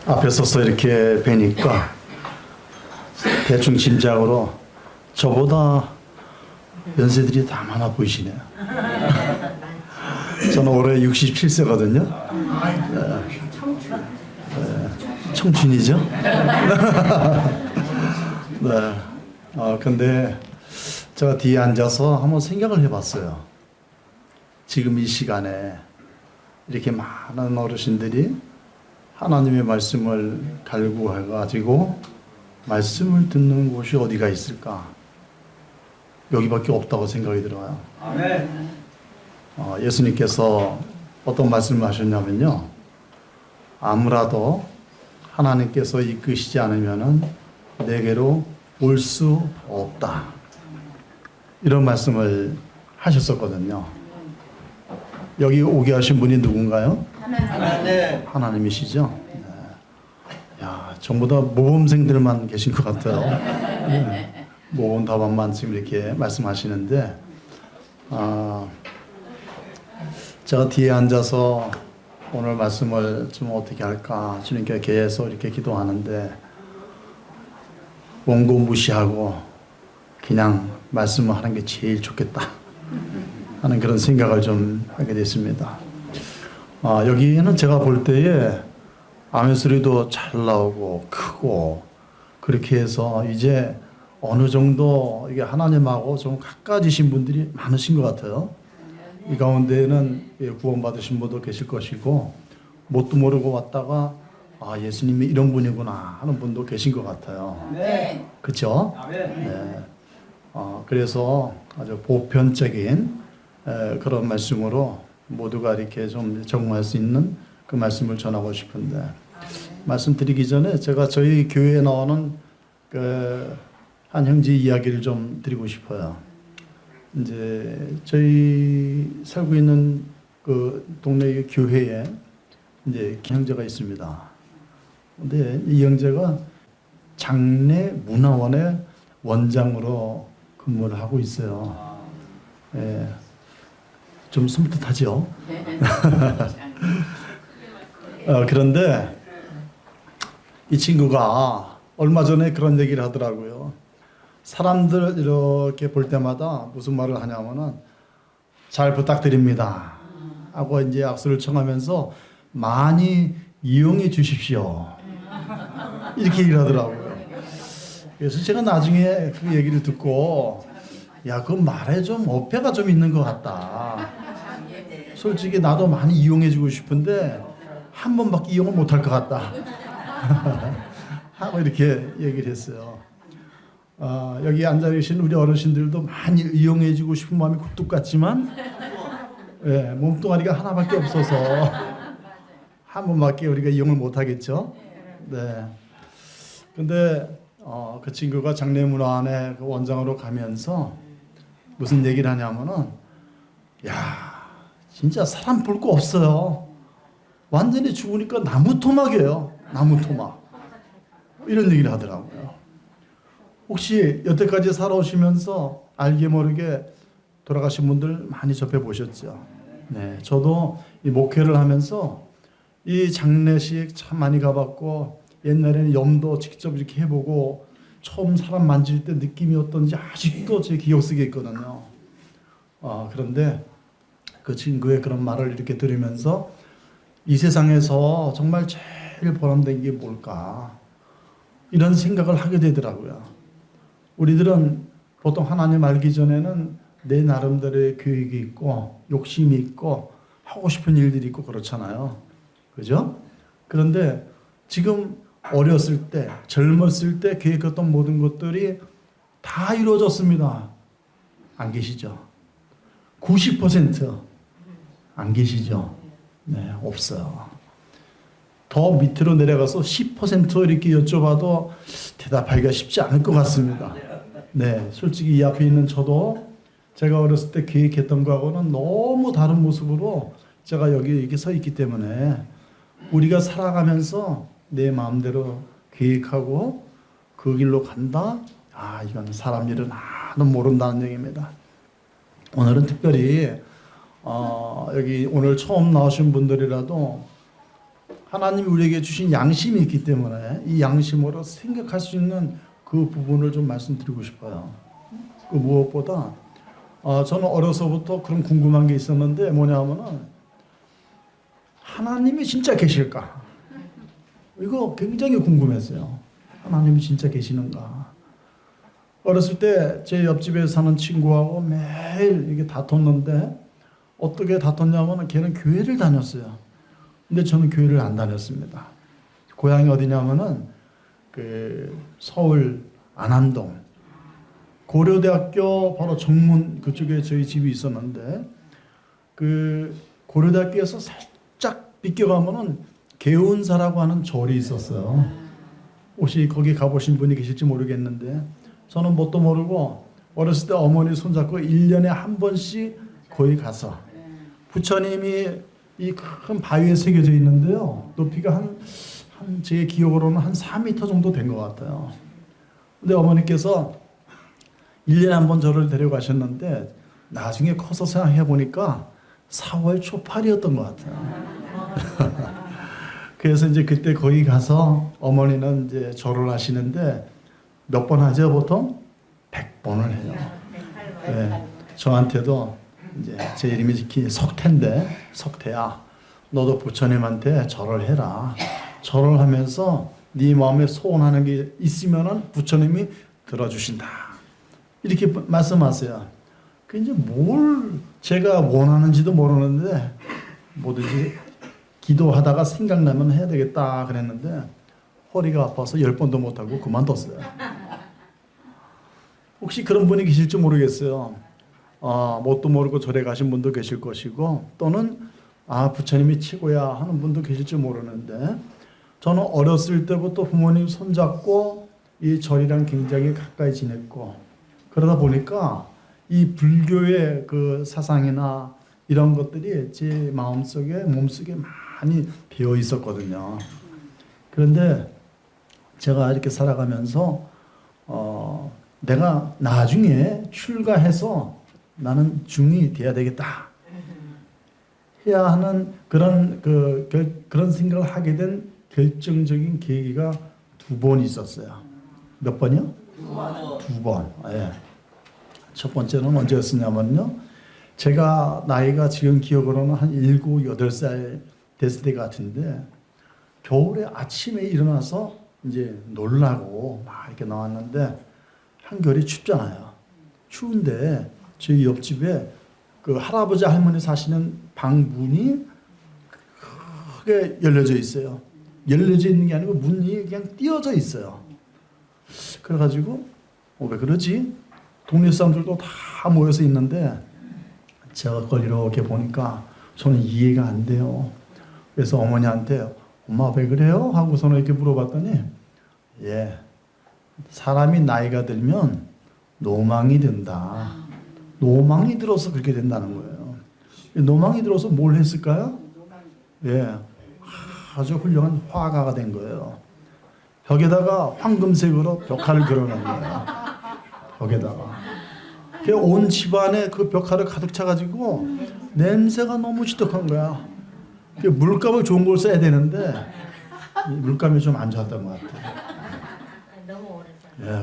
앞에 서서 이렇게 뵈니까 대충 짐작으로 저보다 연세들이 다 많아 보이시네요. 저는 올해 67세거든요. 청춘이죠? 네. 근데 제가 뒤에 앉아서 한번 생각을 해봤어요. 지금 이 시간에 이렇게 많은 어르신들이 하나님의 말씀을 갈구해가지고 말씀을 듣는 곳이 어디가 있을까? 여기밖에 없다고 생각이 들어요. 아멘. 예수님께서 어떤 말씀을 하셨냐면요. 아무라도 하나님께서 이끄시지 않으면은 내게로 올 수 없다. 이런 말씀을 하셨었거든요. 여기 오게 하신 분이 누군가요? 하나님. 하나님이시죠? 네. 야, 전부 다 모범생들만 계신 것 같아요. 네. 모범 답안만 지금 이렇게 말씀하시는데, 제가 뒤에 앉아서 오늘 말씀을 좀 어떻게 할까 주님께 계속 이렇게 기도하는데, 원고 무시하고 그냥 말씀을 하는 게 제일 좋겠다 하는 그런 생각을 좀 하게 됐습니다. 여기는 제가 볼 때에 아멘 소리도 잘 나오고 크고 그렇게 해서 이제 어느 정도 이게 하나님하고 좀 가까워지신 분들이 많으신 것 같아요. 이 가운데에는 구원받으신 분도 계실 것이고 뭣도 모르고 왔다가 예수님이 이런 분이구나 하는 분도 계신 것 같아요. 네. 그렇죠? 네. 그래서 아주 보편적인 그런 말씀으로 모두가 이렇게 좀 적응할 수 있는 그 말씀을 전하고 싶은데, 말씀드리기 전에 제가 저희 교회에 나오는 한 형제 이야기를 좀 드리고 싶어요. 이제 저희 살고 있는 그 동네 교회에 이제 형제가 있습니다. 근데 이 형제가 장례 문화원의 원장으로 근무를 하고 있어요. 예. 좀 섬뜩하죠? 그런데 이 친구가 얼마 전에 그런 얘기를 하더라고요. 사람들 이렇게 볼 때마다 무슨 말을 하냐면은 잘 부탁드립니다 하고 이제 악수를 청하면서 많이 이용해 주십시오 이렇게 얘기를 하더라고요. 그래서 제가 나중에 그 얘기를 듣고 야, 그 말에 좀 어폐가 좀 있는 것 같다. 솔직히 나도 많이 이용해주고 싶은데 한 번밖에 이용을 못할 것 같다. 하고 이렇게 얘기를 했어요. 여기 앉아 계신 우리 어르신들도 많이 이용해주고 싶은 마음이 굴뚝 같지만 몸뚱아리가 하나밖에 없어서 한 번밖에 우리가 이용을 못하겠죠. 네. 근데 그 친구가 장례문화원의 그 원장으로 가면서 무슨 얘기를 하냐면은 야, 진짜 사람 볼 거 없어요. 완전히 죽으니까 나무 토막이에요. 나무 토막. 이런 얘기를 하더라고요. 혹시 여태까지 살아오시면서 알게 모르게 돌아가신 분들 많이 접해 보셨죠? 네, 저도 이 목회를 하면서 이 장례식 참 많이 가봤고 옛날에는 염도 직접 이렇게 해보고 처음 사람 만질 때 느낌이 어떤지 아직도 제 기억 속에 있거든요. 그런데 그 친구의 그런 말을 이렇게 들으면서 이 세상에서 정말 제일 보람된 게 뭘까? 이런 생각을 하게 되더라고요. 우리들은 보통 하나님 알기 전에는 내 나름대로의 계획이 있고 욕심이 있고 하고 싶은 일들이 있고 그렇잖아요. 그죠? 그런데 지금 어렸을 때, 젊었을 때 계획했던 모든 것들이 다 이루어졌습니다. 안 계시죠? 90%안 계시죠? 네, 없어요. 더 밑으로 내려가서 10% 이렇게 여쭤봐도 대답하기가 쉽지 않을 것 같습니다. 네, 솔직히 이 앞에 있는 저도 제가 어렸을 때 계획했던 거하고는 너무 다른 모습으로 제가 여기 이렇게 서 있기 때문에 우리가 살아가면서 내 마음대로 계획하고 그 길로 간다? 이건 사람 일은 하나도 모른다는 얘기입니다. 오늘은 특별히 여기 오늘 처음 나오신 분들이라도 하나님이 우리에게 주신 양심이 있기 때문에 이 양심으로 생각할 수 있는 그 부분을 좀 말씀드리고 싶어요. 그 무엇보다 저는 어려서부터 그런 궁금한 게 있었는데 뭐냐면은 하나님이 진짜 계실까? 이거 굉장히 궁금했어요. 하나님이 진짜 계시는가? 어렸을 때 제 옆집에 사는 친구하고 매일 이게 다퉜는데 어떻게 다퉜냐면 걔는 교회를 다녔어요. 근데 저는 교회를 안 다녔습니다. 고향이 어디냐면은 그 서울 안암동 고려대학교 바로 정문 그쪽에 저희 집이 있었는데 그 고려대학교에서 살짝 비껴가면은 개운사라고 하는 절이 있었어요. 혹시 거기 가보신 분이 계실지 모르겠는데 저는 뭣도 모르고 어렸을 때 어머니 손잡고 1년에 한 번씩 거기 가서 부처님이 이 큰 바위에 새겨져 있는데요. 높이가 제 기억으로는 한 4m 정도 된 것 같아요. 근데 어머니께서 1년에 한 번 저를 데려가셨는데 나중에 커서 생각해 보니까 4월 초팔이었던 것 같아요. 그래서 이제 그때 거기 가서 어머니는 이제 절을 하시는데 몇 번 하죠 보통? 100번을 해요. 네, 저한테도 이제 제 이름이 석태인데 석태야 너도 부처님한테 절을 해라. 절을 하면서 네 마음에 소원하는 게 있으면은 부처님이 들어주신다. 이렇게 말씀하세요. 그 이제 뭘 제가 원하는지도 모르는데 뭐든지 기도하다가 생각나면 해야 되겠다 그랬는데 허리가 아파서 10번도 못하고 그만뒀어요. 혹시 그런 분이 계실지 모르겠어요. 뭣도 모르고 절에 가신 분도 계실 것이고 또는 부처님이 최고야 하는 분도 계실지 모르는데 저는 어렸을 때부터 부모님 손잡고 이 절이랑 굉장히 가까이 지냈고 그러다 보니까 이 불교의 그 사상이나 이런 것들이 제 마음속에 몸속에 많이 배어 있었거든요. 그런데 제가 이렇게 살아가면서 내가 나중에 출가해서 나는 중이 돼야 되겠다 해야 하는 그런 생각을 하게 된 결정적인 계기가 2번 있었어요. 몇 번이요? 2번. 예. 첫 번째는 언제였냐면요. 제가 나이가 지금 기억으로는 한 7, 8살 됐을 때 같은데 겨울에 아침에 일어나서 이제 놀라고 막 이렇게 나왔는데 한겨울이 춥잖아요. 추운데 저희 옆집에 그 할아버지 할머니 사시는 방 문이 크게 열려져 있어요. 열려져 있는 게 아니고 문이 그냥 띄어져 있어요. 그래가지고 왜 그러지? 동네 사람들도 다 모여서 있는데 제가 그걸 이렇게 보니까 저는 이해가 안 돼요. 그래서 어머니한테 엄마 왜 그래요? 하고서는 이렇게 물어봤더니 사람이 나이가 들면 노망이 든다. 노망이 들어서 그렇게 된다는 거예요. 노망이 들어서 뭘 했을까요? 아주 훌륭한 화가가 된 거예요. 벽에다가 황금색으로 벽화를 그려놓은 거예요. 벽에다가. 온 집안에 그 벽화를 가득 차가지고 냄새가 너무 지독한 거야. 물감을 좋은 걸 써야 되는데 물감이 좀 안 좋았던 것 같아요.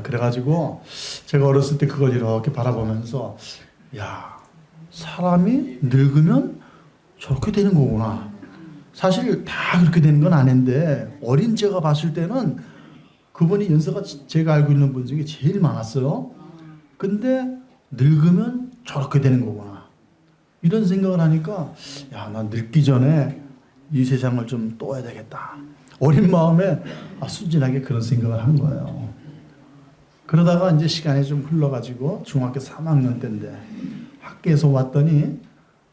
그래가지고 제가 어렸을 때 그걸 이렇게 바라보면서 사람이 늙으면 저렇게 되는 거구나. 사실 다 그렇게 되는 건 아닌데 어린 제가 봤을 때는 그분이 연세가 제가 알고 있는 분 중에 제일 많았어요. 근데 늙으면 저렇게 되는 거구나. 이런 생각을 하니까 난 늙기 전에 이 세상을 좀 떠야 되겠다. 어린 마음에 순진하게 그런 생각을 한 거예요. 그러다가 이제 시간이 좀 흘러가지고 중학교 3학년 때인데 학교에서 왔더니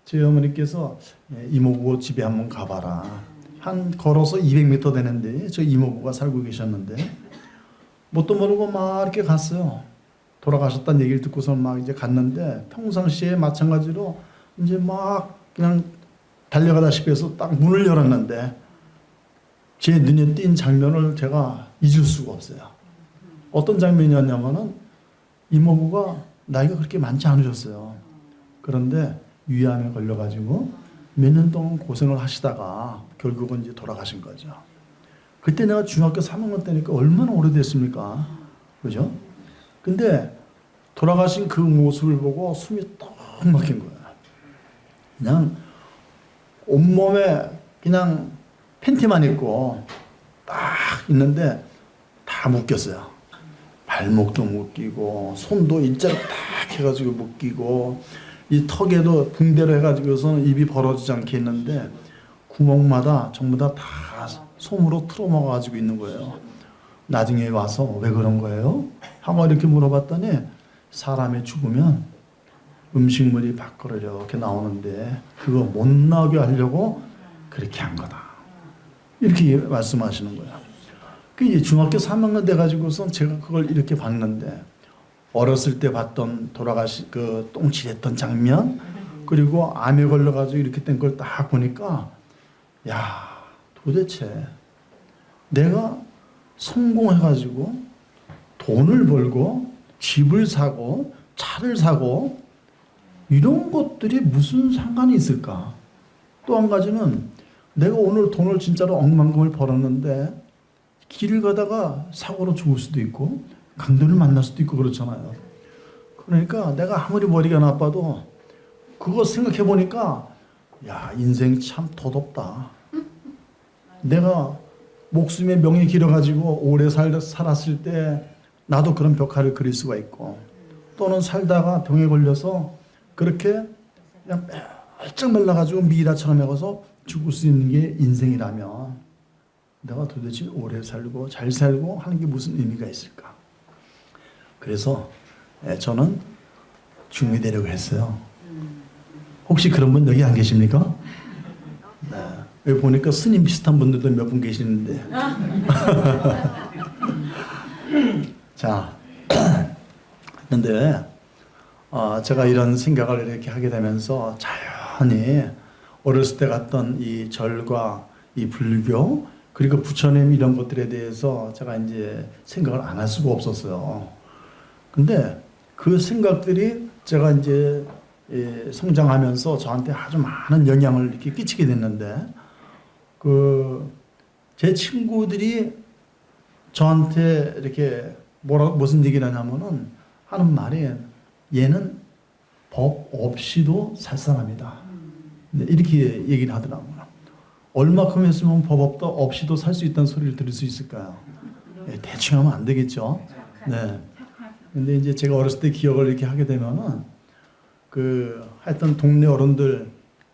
저희 어머니께서 이모부 집에 한번 가봐라. 한 걸어서 200m 되는데 저 이모부가 살고 계셨는데 뭣도 모르고 막 이렇게 갔어요. 돌아가셨다는 얘기를 듣고서 막 이제 갔는데 평상시에 마찬가지로 이제 막 그냥 달려가다시피 해서 딱 문을 열었는데 제 눈에 띈 장면을 제가 잊을 수가 없어요. 어떤 장면이었냐면은 이모부가 나이가 그렇게 많지 않으셨어요. 그런데 위암에 걸려가지고 몇 년 동안 고생을 하시다가 결국은 이제 돌아가신 거죠. 그때 내가 중학교 3학년 때니까 얼마나 오래됐습니까? 그죠? 근데 돌아가신 그 모습을 보고 숨이 떡 막힌 거야. 그냥 온몸에 그냥 팬티만 입고 딱 있는데 다 묶였어요. 발목도 묶이고 손도 일자로 딱 해가지고 묶이고 이 턱에도 붕대로 해가지고서는 입이 벌어지지 않게 했는데 구멍마다 전부 다 솜으로 틀어먹어가지고 있는 거예요. 나중에 와서 왜 그런 거예요? 하고 이렇게 물어봤더니 사람이 죽으면 음식물이 밖으로 이렇게 나오는데 그거 못 나오게 하려고 그렇게 한 거다. 이렇게 말씀하시는 거예요. 그 이제 중학교 3학년 돼가지고서 제가 그걸 이렇게 봤는데 어렸을 때 봤던 돌아가시 그 똥칠했던 장면 그리고 암에 걸려가지고 이렇게 된 걸 딱 보니까 야 도대체 내가 성공해가지고 돈을 벌고 집을 사고 차를 사고 이런 것들이 무슨 상관이 있을까? 또 한 가지는 내가 오늘 돈을 진짜로 억만금을 벌었는데 길을 가다가 사고로 죽을 수도 있고 강도를 만날 수도 있고 그렇잖아요. 그러니까 내가 아무리 머리가 나빠도 그거 생각해 보니까 야 인생 참 더덥다. 내가 목숨의 명이 길어가지고 오래 살았을 때 나도 그런 벽화를 그릴 수가 있고 또는 살다가 병에 걸려서 그렇게 그냥 멜쩍 말라가지고 미라처럼 해서 죽을 수 있는 게 인생이라면 내가 도대체 오래 살고 잘 살고 하는 게 무슨 의미가 있을까? 그래서 저는 중의되려고 했어요. 혹시 그런 분 여기 안 계십니까? 네. 여기 보니까 스님 비슷한 분들도 몇 분 계시는데. 자, 근데 제가 이런 생각을 이렇게 하게 되면서 자연히 어렸을 때 갔던 이 절과 이 불교 그리고 부처님 이런 것들에 대해서 제가 이제 생각을 안 할 수가 없었어요. 근데 그 생각들이 제가 이제 성장하면서 저한테 아주 많은 영향을 이렇게 끼치게 됐는데 제 친구들이 저한테 이렇게 무슨 얘기를 하냐면은 하는 말이 얘는 법 없이도 살 사람이다. 이렇게 얘기를 하더라고요. 얼마큼 했으면 법 없이도 살 수 있다는 소리를 들을 수 있을까요? 대충 하면 안 되겠죠. 네. 근데 이제 제가 어렸을 때 기억을 이렇게 하게 되면은 하여튼 동네 어른들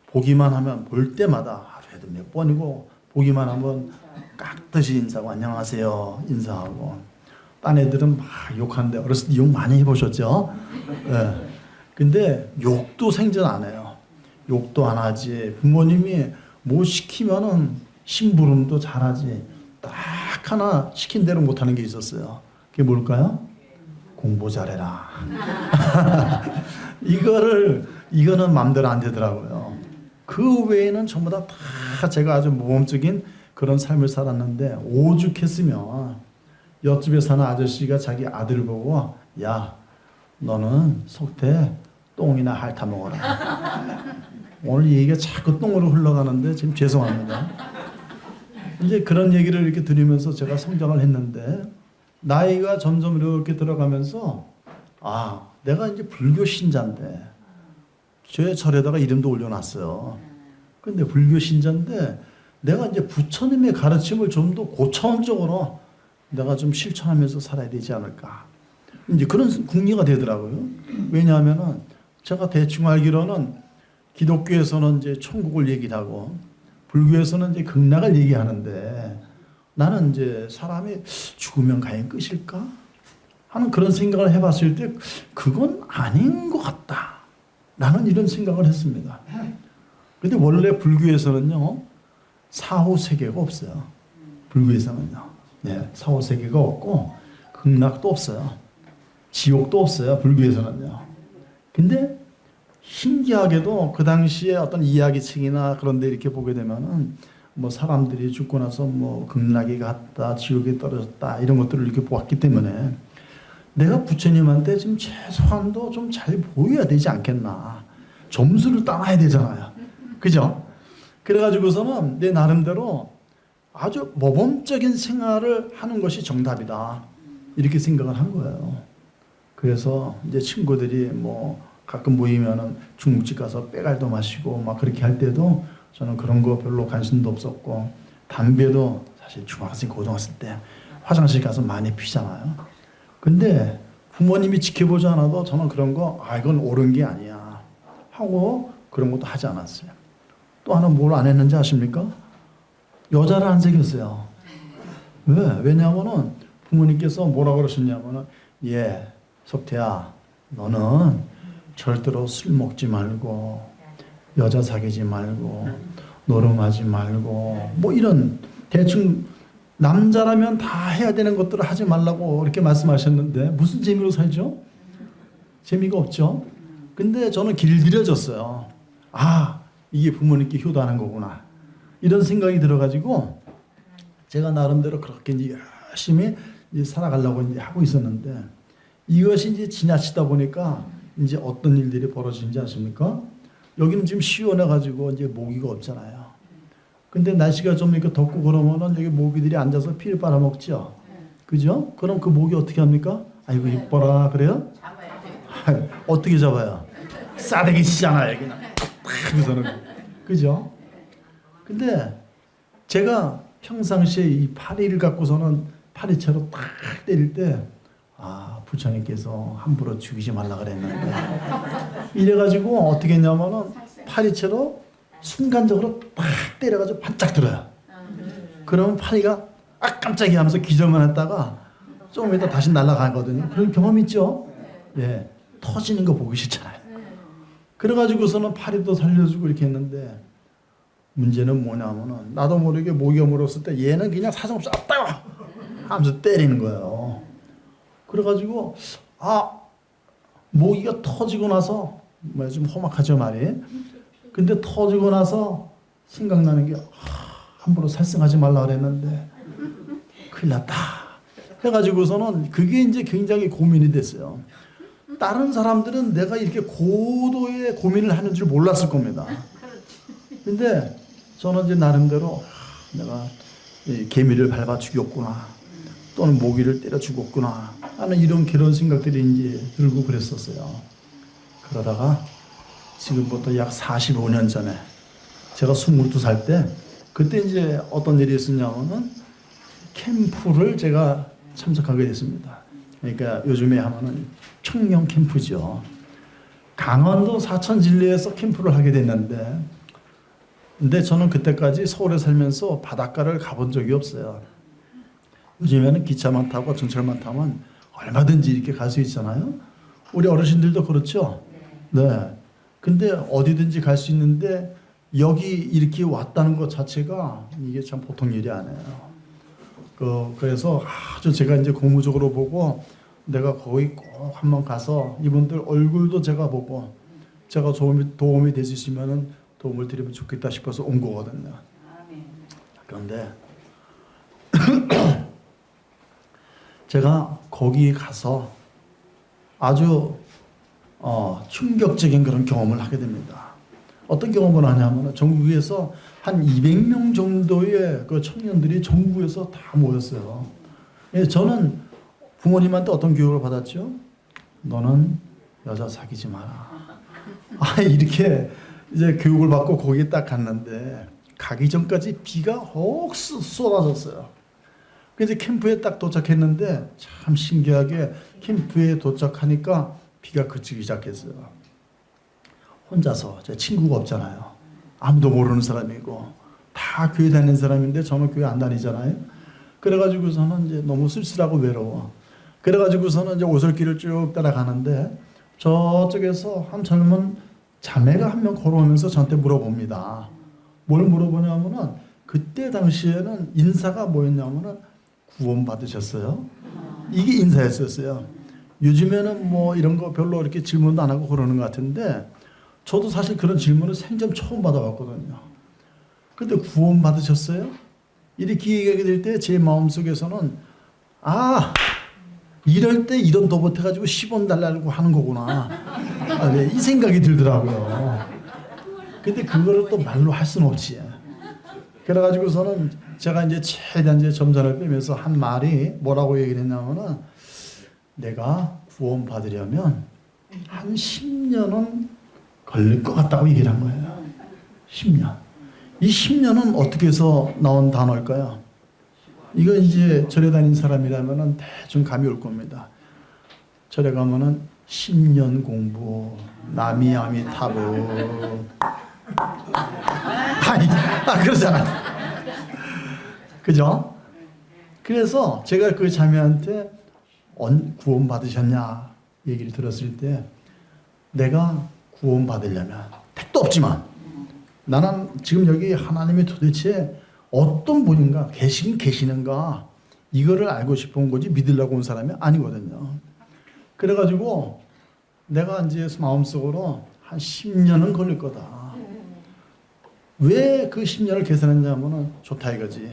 보기만 하면 볼 때마다 하루에도 몇 번이고 보기만 하면 깍듯이 인사하고 안녕하세요 인사하고 딴 애들은 막 욕하는데 어렸을 때 욕 많이 해보셨죠? 네. 근데 욕도 생전 안 해요. 욕도 안 하지. 부모님이 뭐 시키면은 심부름도 잘하지. 딱 하나 시킨 대로 못하는 게 있었어요. 그게 뭘까요? 공부 잘해라. 이거는 마음대로 안 되더라고요. 그 외에는 전부 다 제가 아주 모범적인 그런 삶을 살았는데 오죽했으면 옆집에 사는 아저씨가 자기 아들 보고 야 너는 속태 똥이나 핥아 먹어라. 오늘 얘기가 자꾸 똥으로 흘러가는데 지금 죄송합니다. 이제 그런 얘기를 이렇게 들으면서 제가 성장을 했는데 나이가 점점 이렇게 들어가면서 내가 이제 불교 신자인데 제 절에다가 이름도 올려놨어요. 근데 불교 신자인데 내가 이제 부처님의 가르침을 좀 더 고차원적으로 내가 좀 실천하면서 살아야 되지 않을까. 이제 그런 궁리가 되더라고요. 왜냐하면은 제가 대충 알기로는 기독교에서는 이제 천국을 얘기를 하고 불교에서는 이제 극락을 얘기하는데 나는 이제 사람이 죽으면 과연 끝일까? 하는 그런 생각을 해봤을 때 그건 아닌 것 같다. 나는 이런 생각을 했습니다. 근데 원래 불교에서는요, 사후세계가 없어요. 불교에서는요. 네, 사후세계가 없고, 극락도 없어요. 지옥도 없어요. 불교에서는요. 근데 신기하게도 그 당시에 어떤 이야기책이나 그런 데 이렇게 보게 되면은 뭐 사람들이 죽고 나서 뭐 극락에 갔다, 지옥에 떨어졌다, 이런 것들을 이렇게 보았기 때문에 내가 부처님한테 지금 최소한도 좀 잘 보여야 되지 않겠나. 점수를 따놔야 되잖아요. 그죠? 그래가지고서는 내 나름대로 아주 모범적인 생활을 하는 것이 정답이다. 이렇게 생각을 한 거예요. 그래서 이제 친구들이 뭐 가끔 모이면은 중국집 가서 빼갈도 마시고 막 그렇게 할 때도 저는 그런 거 별로 관심도 없었고, 담배도 사실 중학생, 고등학생 때 화장실 가서 많이 피잖아요. 근데 부모님이 지켜보지 않아도 저는 그런 거, 이건 옳은 게 아니야 하고 그런 것도 하지 않았어요. 또 하나 뭘 안 했는지 아십니까? 여자를 안 사귀었어요. 왜? 왜냐하면은 부모님께서 뭐라 그러셨냐면은, 석태야, 너는 절대로 술 먹지 말고 여자 사귀지 말고 노름하지 말고 뭐 이런 대충 남자라면 다 해야 되는 것들을 하지 말라고 이렇게 말씀하셨는데 무슨 재미로 살죠? 재미가 없죠. 근데 저는 길들여졌어요. 이게 부모님께 효도하는 거구나, 이런 생각이 들어가지고 제가 나름대로 그렇게 이제 열심히 이제 살아가려고 이제 하고 있었는데, 이것이 이제 지나치다 보니까 이제 어떤 일들이 벌어지는지 아십니까? 여기는 지금 시원해가지고 이제 모기가 없잖아요. 근데 날씨가 좀 이렇게 덥고 그러면은 여기 모기들이 앉아서 피를 빨아먹죠. 그죠? 그럼 그 모기 어떻게 합니까? 아이고 이뻐라 그래요? 어떻게 잡아요? 싸대기 치잖아요 그냥. 그래서는 그죠? 근데 제가 평상시에 이 파리를 갖고서는 파리채로 딱 때릴 때, 부처님께서 함부로 죽이지 말라 그랬는데, 이래가지고 어떻게 했냐면은 파리채로 순간적으로 딱 때려가지고 반짝 들어요. 그러면 파리가 깜짝이야 하면서 기절만 했다가 조금 있다 다시 날아가거든요. 그런 경험 있죠? 터지는 거 보기 싫잖아요. 그래가지고서는 파리도 살려주고 이렇게 했는데, 문제는 뭐냐면은 나도 모르게 모기가 물었을 때 얘는 그냥 사정없이 아따 하면서 때리는 거예요. 그래가지고 모기가 터지고 나서 좀 험악하죠 말이. 근데 터지고 나서 생각나는 게, 함부로 살생하지 말라 그랬는데 큰일 났다 해가지고서는 그게 이제 굉장히 고민이 됐어요. 다른 사람들은 내가 이렇게 고도의 고민을 하는 줄 몰랐을 겁니다. 근데 저는 이제 나름대로 내가 개미를 밟아 죽였구나, 또는 모기를 때려 죽었구나 하는 이런 그런 생각들이 이제 들고 그랬었어요. 그러다가 지금부터 약 45년 전에 제가 22살 때, 그때 이제 어떤 일이 있었냐면은 캠프를 제가 참석하게 됐습니다. 그러니까 요즘에 하면은 청년 캠프죠. 강원도 사천 진리에서 캠프를 하게 됐는데, 근데 저는 그때까지 서울에 살면서 바닷가를 가본 적이 없어요. 요즘에는 기차만 타고 전철만 타면 얼마든지 이렇게 갈 수 있잖아요. 우리 어르신들도 그렇죠. 네. 근데 어디든지 갈 수 있는데 여기 이렇게 왔다는 것 자체가 이게 참 보통 일이 아니에요. 그래서 아주 제가 이제 고무적으로 보고, 내가 거기 꼭 한번 가서 이분들 얼굴도 제가 보고 제가 도움이 될 수 있으면 도움을 드리면 좋겠다 싶어서 온 거거든요. 그런데 제가 거기 가서 아주 충격적인 그런 경험을 하게 됩니다. 어떤 경험을 하냐면, 전국에서 한 200명 정도의 그 청년들이 전국에서 다 모였어요. 저는 부모님한테 어떤 교육을 받았죠? 너는 여자 사귀지 마라. 이렇게 이제 교육을 받고 거기에 딱 갔는데, 가기 전까지 비가 혹 쏟아졌어요. 그래서 캠프에 딱 도착했는데 참 신기하게 캠프에 도착하니까 비가 그치기 시작했어요. 혼자서, 제 친구가 없잖아요. 아무도 모르는 사람이고 다 교회 다니는 사람인데 저는 교회 안 다니잖아요. 그래가지고서는 이제 너무 쓸쓸하고 외로워. 그래가지고서는 이제 오솔길을 쭉 따라가는데 저쪽에서 한 젊은 자매가 한 명 걸어오면서 저한테 물어봅니다. 뭘 물어보냐면은, 그때 당시에는 인사가 뭐였냐면은 구원 받으셨어요? 이게 인사였었어요. 요즘에는 뭐 이런 거 별로 이렇게 질문도 안 하고 그러는 것 같은데, 저도 사실 그런 질문을 생전 처음 받아봤거든요. 근데 구원 받으셨어요? 이렇게 얘기하게 될 때 제 마음속에서는, 이럴 때 이런 도 못해가지고 10원 달라고 하는 거구나, 이 생각이 들더라고요. 근데 그거를 또 말로 할 수는 없지. 그래가지고서는 제가 이제 최대한 이제 점잖을 빼면서 한 말이 뭐라고 얘기를 했냐면은 내가 구원 받으려면 한 10년은 걸릴 것 같다고 얘기를 한 거예요. 10년. 이 10년은 어떻게 해서 나온 단어일까요? 이거 이제 절에 다닌 사람이라면은 대충 감이 올 겁니다. 절에 가면은 10년 공부, 나미아미 타브. 아니, 그러잖아. 그죠? 그래서 제가 그 자매한테 구원 받으셨냐 얘기를 들었을 때 내가 구원 받으려면 택도 없지만 나는 지금 여기 하나님이 도대체 어떤 분인가 계시는가 이거를 알고 싶은 거지 믿으려고 온 사람이 아니거든요. 그래가지고 내가 이제 마음속으로 한 10년은 걸릴 거다. 왜 그 10년을 계산했냐면은 좋다 이거지.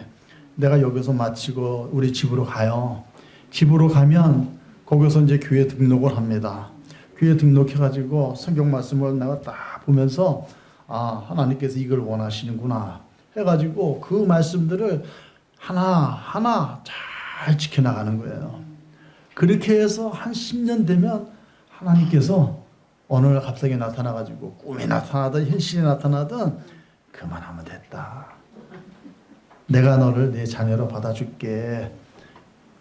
내가 여기서 마치고 우리 집으로 가요. 집으로 가면 거기서 이제 교회 등록을 합니다. 교회 등록해가지고 성경 말씀을 내가 딱 보면서 하나님께서 이걸 원하시는구나 해가지고 그 말씀들을 하나하나 잘 지켜나가는 거예요. 그렇게 해서 한 10년 되면 하나님께서 어느 날 갑자기 나타나가지고 꿈에 나타나든 현실에 나타나든 그만하면 됐다. 내가 너를 내 자녀로 받아줄게.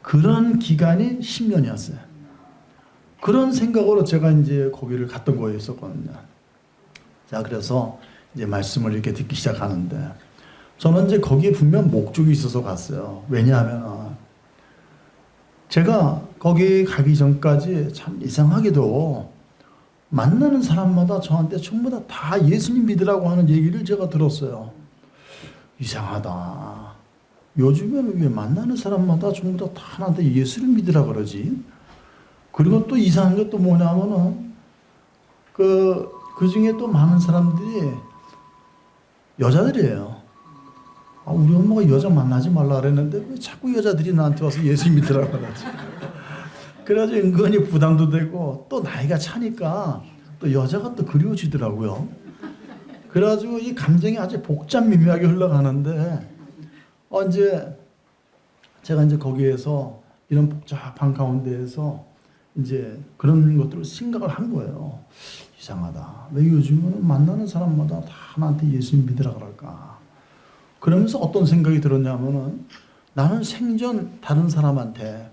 그런 기간이 10년이었어요. 그런 생각으로 제가 이제 거기를 갔던 거였었거든요. 자, 그래서 이제 말씀을 이렇게 듣기 시작하는데 저는 이제 거기에 분명 목적이 있어서 갔어요. 왜냐하면 제가 거기 가기 전까지 참 이상하게도 만나는 사람마다 저한테 전부 다 예수님 믿으라고 하는 얘기를 제가 들었어요. 이상하다. 요즘에는 왜 만나는 사람마다 전부 다 나한테 예수를 믿으라 그러지? 그리고 또 이상한 게 또 뭐냐면은 그 중에 또 많은 사람들이 여자들이에요. 우리 엄마가 여자 만나지 말라 그랬는데 왜 자꾸 여자들이 나한테 와서 예수 믿으라 그러지? 그래가지고 은근히 부담도 되고 또 나이가 차니까 또 여자가 또 그리워지더라고요. 그래가지고 이 감정이 아주 복잡미묘하게 흘러가는데 이제 제가 이제 거기에서 이런 복잡한 가운데에서 이제 그런 것들을 생각을 한 거예요. 이상하다. 왜 요즘은 만나는 사람마다 다 나한테 예수님 믿으라 그럴까? 그러면서 어떤 생각이 들었냐면은 나는 생전 다른 사람한테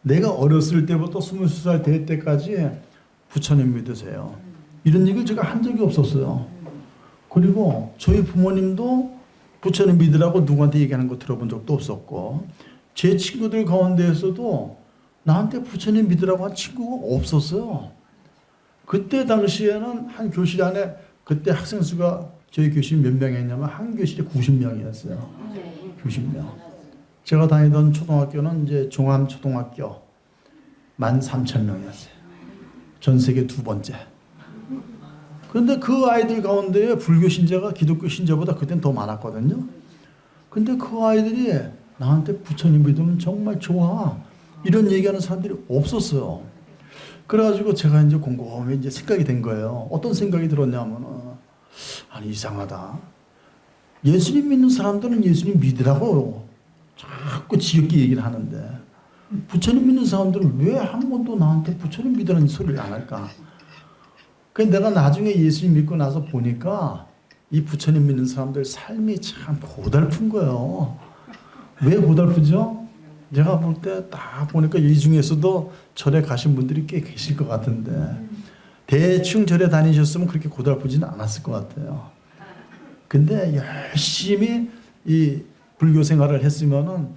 내가 어렸을 때부터 20살 될 때까지 부처님 믿으세요. 이런 얘기를 제가 한 적이 없었어요. 그리고 저희 부모님도 부처님 믿으라고 누구한테 얘기하는 거 들어본 적도 없었고 제 친구들 가운데에서도 나한테 부처님 믿으라고 한 친구가 없었어요. 그때 당시에는 한 교실 안에 그때 학생 수가 저희 교실 몇 명이었냐면 한 교실에 90명이었어요. 90명. 제가 다니던 초등학교는 이제 종암초등학교 13,000명이었어요. 전 세계 두 번째. 그런데 그 아이들 가운데 불교 신자가 기독교 신자보다 그땐 더 많았거든요. 근데 그 아이들이 나한테 부처님 믿으면 정말 좋아. 이런 얘기하는 사람들이 없었어요. 그래가지고 제가 이제 곰곰이 이제 생각이 된 거예요. 어떤 생각이 들었냐면은, 아니, 이상하다. 예수님 믿는 사람들은 예수님 믿으라고 자꾸 지겹게 얘기를 하는데, 부처님 믿는 사람들은 왜 한 번도 나한테 부처님 믿으라는 소리를 안 할까? 그래서 내가 나중에 예수님 믿고 나서 보니까 이 부처님 믿는 사람들 삶이 참 고달픈 거예요. 왜 고달프죠? 제가 볼 때 딱 보니까 이 중에서도 절에 가신 분들이 꽤 계실 것 같은데 대충 절에 다니셨으면 그렇게 고달프지는 않았을 것 같아요. 근데 열심히 이 불교 생활을 했으면은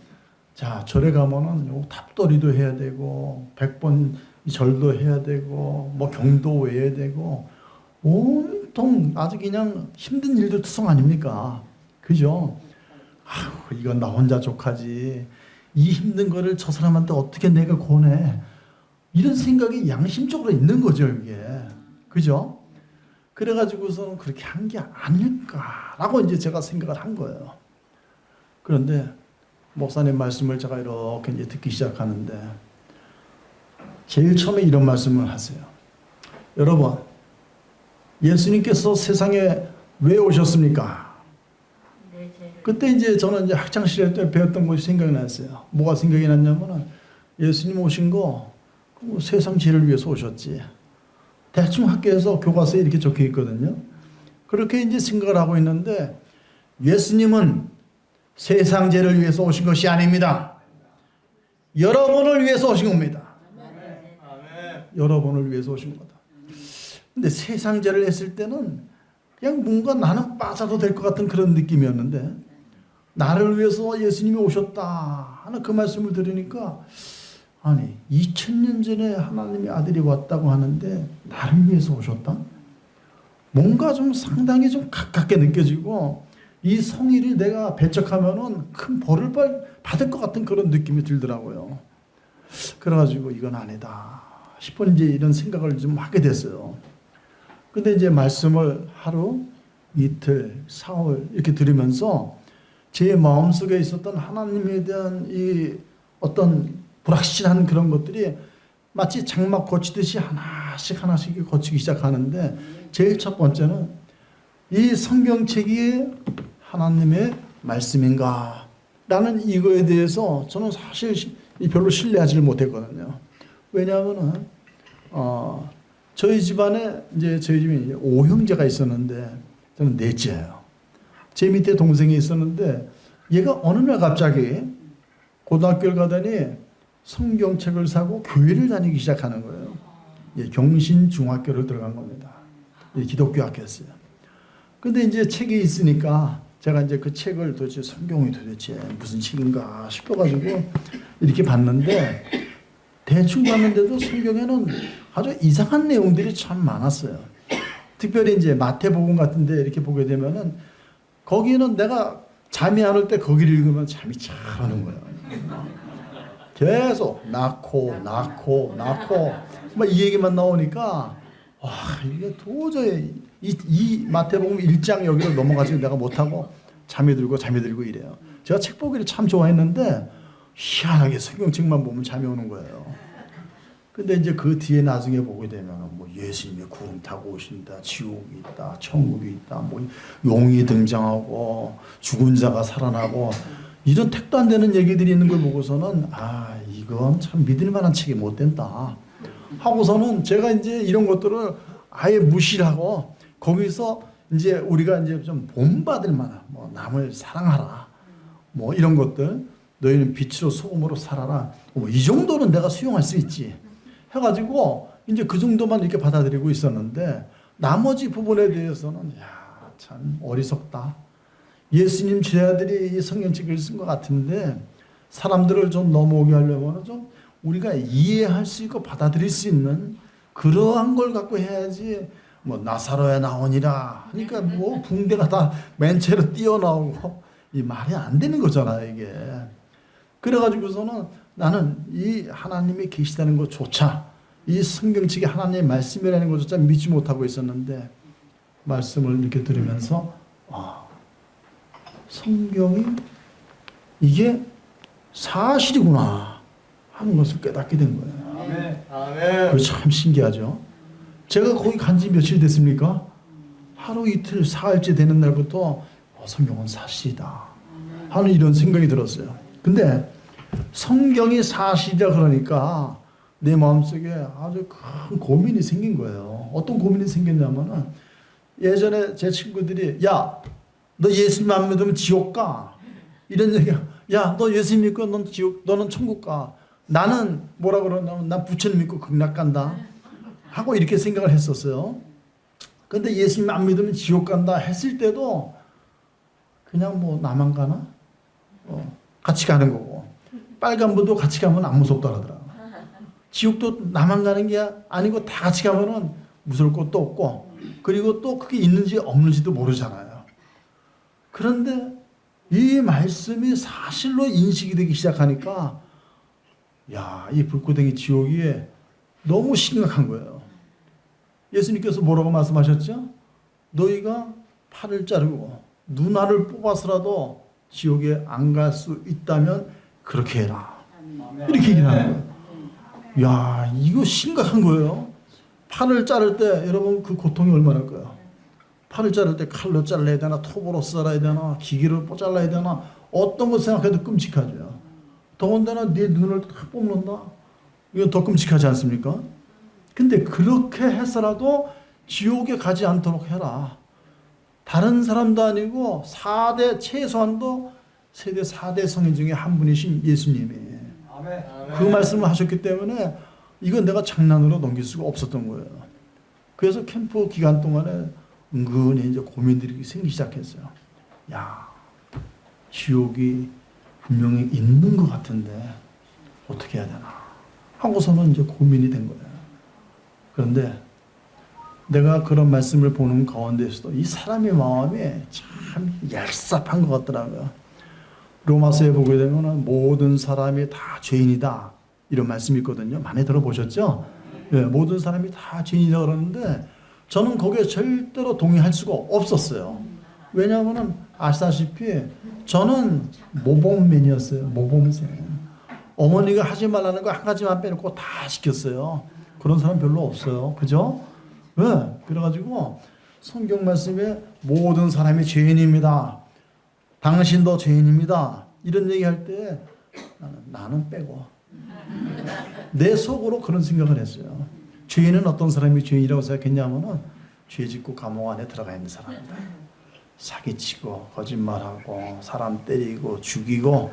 자, 절에 가면은 요 탑돌이도 해야 되고 100번 절도 해야 되고 뭐 경도 외워야 되고 온통 아주 그냥 힘든 일들 투성 아닙니까? 그죠? 이건 나 혼자 족하지. 이 힘든 거를 저 사람한테 어떻게 내가 권해? 이런 생각이 양심적으로 있는 거죠, 이게. 그죠? 그래가지고서는 그렇게 한 게 아닐까라고 이제 제가 생각을 한 거예요. 그런데 목사님 말씀을 제가 이렇게 이제 듣기 시작하는데 제일 처음에 이런 말씀을 하세요. 여러분, 예수님께서 세상에 왜 오셨습니까? 그때 이제 저는 이제 학창 시절 때 배웠던 것이 생각이 났어요. 뭐가 생각이 났냐면은 예수님 오신 거 세상 죄를 위해서 오셨지. 대충 학교에서 교과서에 이렇게 적혀 있거든요. 그렇게 이제 생각을 하고 있는데 예수님은 세상 죄를 위해서 오신 것이 아닙니다. 여러분을 위해서 오신 겁니다. 여러분을 위해서 오신 거다. 근데 세상 죄를 했을 때는 그냥 뭔가 나는 빠져도 될 것 같은 그런 느낌이었는데 나를 위해서 예수님이 오셨다 하는 그 말씀을 들으니까 아니 2000년 전에 하나님의 아들이 왔다고 하는데 나를 위해서 오셨다? 뭔가 좀 상당히 좀 가깝게 느껴지고 이 성의를 내가 배척하면은 큰 벌을 받을 것 같은 그런 느낌이 들더라고요. 그래가지고 이건 아니다 싶어 이제 이런 생각을 좀 하게 됐어요. 근데 이제 말씀을 하루, 이틀, 사흘 이렇게 들으면서 제 마음속에 있었던 하나님에 대한 이 어떤 불확실한 그런 것들이 마치 장막 거치듯이 하나씩 거치기 시작하는데 제일 첫 번째는 이 성경책이 하나님의 말씀인가 라는 이거에 대해서 저는 사실 별로 신뢰하지를 못했거든요. 왜냐하면은 저희 집안에 이제 저희 집에 5형제가 있었는데 저는 넷째예요. 제 밑에 동생이 있었는데 얘가 어느 날 갑자기 고등학교를 가더니 성경책을 사고 교회를 다니기 시작하는 거예요. 예, 경신중학교를 들어간 겁니다. 예, 기독교 학교였어요. 근데 이제 책이 있으니까 제가 이제 그 책을 도대체 성경이 도대체 무슨 책인가 싶어가지고 이렇게 봤는데 대충 봤는데도 성경에는 아주 이상한 내용들이 참 많았어요. 특별히 이제 마태복음 같은데 이렇게 보게 되면은 거기는 내가 잠이 안 올 때 거기를 읽으면 잠이 잘 오는 거예요. 계속 낳고 막 이 얘기만 나오니까 와 이게 도저히 이 마태복음 1장 여기를 넘어가지고 내가 못하고 잠이 들고 이래요. 제가 책 보기를 참 좋아했는데 희한하게 성경책만 보면 잠이 오는 거예요. 근데 이제 그 뒤에 나중에 보게 되면 뭐 예수님이 구름 타고 오신다, 지옥이 있다, 천국이 있다, 뭐 용이 등장하고 죽은 자가 살아나고 이런 택도 안 되는 얘기들이 있는 걸 보고서는 아 이건 참 믿을 만한 책이 못 된다 하고서는 제가 이제 이런 것들을 아예 무시를 하고 거기서 이제 우리가 이제 좀 본받을 만한 뭐 남을 사랑하라 뭐 이런 것들 너희는 빛으로 소금으로 살아라 뭐 이 정도는 내가 수용할 수 있지 해가지고 이제 그 정도만 이렇게 받아들이고 있었는데 나머지 부분에 대해서는 야, 참 어리석다. 예수님 제 아들이 이 성경책을 쓴 것 같은데 사람들을 좀 넘어오게 하려면 좀 우리가 이해할 수 있고 받아들일 수 있는 그러한 걸 갖고 해야지 뭐 나사로에 나오니라 하니까 뭐 붕대가 다 맨체로 뛰어나오고 이 말이 안 되는 거잖아요 이게. 그래가지고서는 나는 이 하나님이 계시다는 것조차 이 성경책이 하나님의 말씀이라는 것조차 믿지 못하고 있었는데 말씀을 이렇게 들으면서 성경이 이게 사실이구나 하는 것을 깨닫게 된 거예요. 아멘. 그거 참 신기하죠. 제가 거기 간 지 며칠 됐습니까? 하루 이틀 사흘째 되는 날부터 성경은 사실이다 하는 이런 생각이 들었어요. 근데 성경이 사실이다 그러니까 내 마음속에 아주 큰 고민이 생긴 거예요. 어떤 고민이 생겼냐면은 예전에 제 친구들이 야, 너 예수님 안 믿으면 지옥 가. 이런 얘기야. 야, 너 예수님 믿고 넌 지옥, 너는 천국 가. 나는 뭐라 그러냐면 난 부처님 믿고 극락 간다. 하고 이렇게 생각을 했었어요. 근데 예수님 안 믿으면 지옥 간다 했을 때도 그냥 뭐 나만 가나? 같이 가는 거고. 빨간불도 같이 가면 안 무섭다 그러더라. 지옥도 나만 가는 게 아니고 다 같이 가면은 무서울 것도 없고 그리고 또 그게 있는지 없는지도 모르잖아요. 그런데 이 말씀이 사실로 인식이 되기 시작하니까 야, 이 불구덩이 지옥이 너무 심각한 거예요. 예수님께서 뭐라고 말씀하셨죠? 너희가 팔을 자르고 눈알을 뽑아서라도 지옥에 안 갈 수 있다면 그렇게 해라. 이렇게 얘기하는 거예요. 야, 이거 심각한 거예요. 팔을 자를 때 여러분 그 고통이 얼마나일까요? 팔을 자를 때 칼로 잘라야 되나, 톱으로 썰어야 되나, 기계로 잘라야 되나, 어떤 것 생각해도 끔찍하죠. 더군다나 네 눈을 다 뽑는다. 이건 더 끔찍하지 않습니까? 근데 그렇게 해서라도 지옥에 가지 않도록 해라. 다른 사람도 아니고 4대 최소한도 세대 4대 성인 중에 한 분이신 예수님이 그 말씀을 하셨기 때문에 이건 내가 장난으로 넘길 수가 없었던 거예요. 그래서 캠프 기간 동안에 은근히 이제 고민들이 생기기 시작했어요. 야, 지옥이 분명히 있는 것 같은데 어떻게 해야 되나 하고서는 이제 고민이 된 거예요. 그런데 내가 그런 말씀을 보는 가운데서도 이 사람의 마음이 참 얄쌉한 것 같더라고요. 로마서에 보게 되면 모든 사람이 다 죄인이다 이런 말씀이 있거든요. 많이 들어보셨죠? 네, 모든 사람이 다 죄인이다 그러는데 저는 거기에 절대로 동의할 수가 없었어요. 왜냐하면 아시다시피 저는 모범맨이었어요. 모범생. 어머니가 하지 말라는 거 한 가지만 빼놓고 다 시켰어요. 그런 사람 별로 없어요. 그죠? 네. 그래가지고 성경 말씀에 모든 사람이 죄인입니다. 당신도 죄인입니다. 이런 얘기할 때 나는 빼고 내 속으로 그런 생각을 했어요. 죄인은 어떤 사람이 죄인이라고 생각했냐면은 죄 짓고 감옥 안에 들어가 있는 사람이다. 사기치고 거짓말하고 사람 때리고 죽이고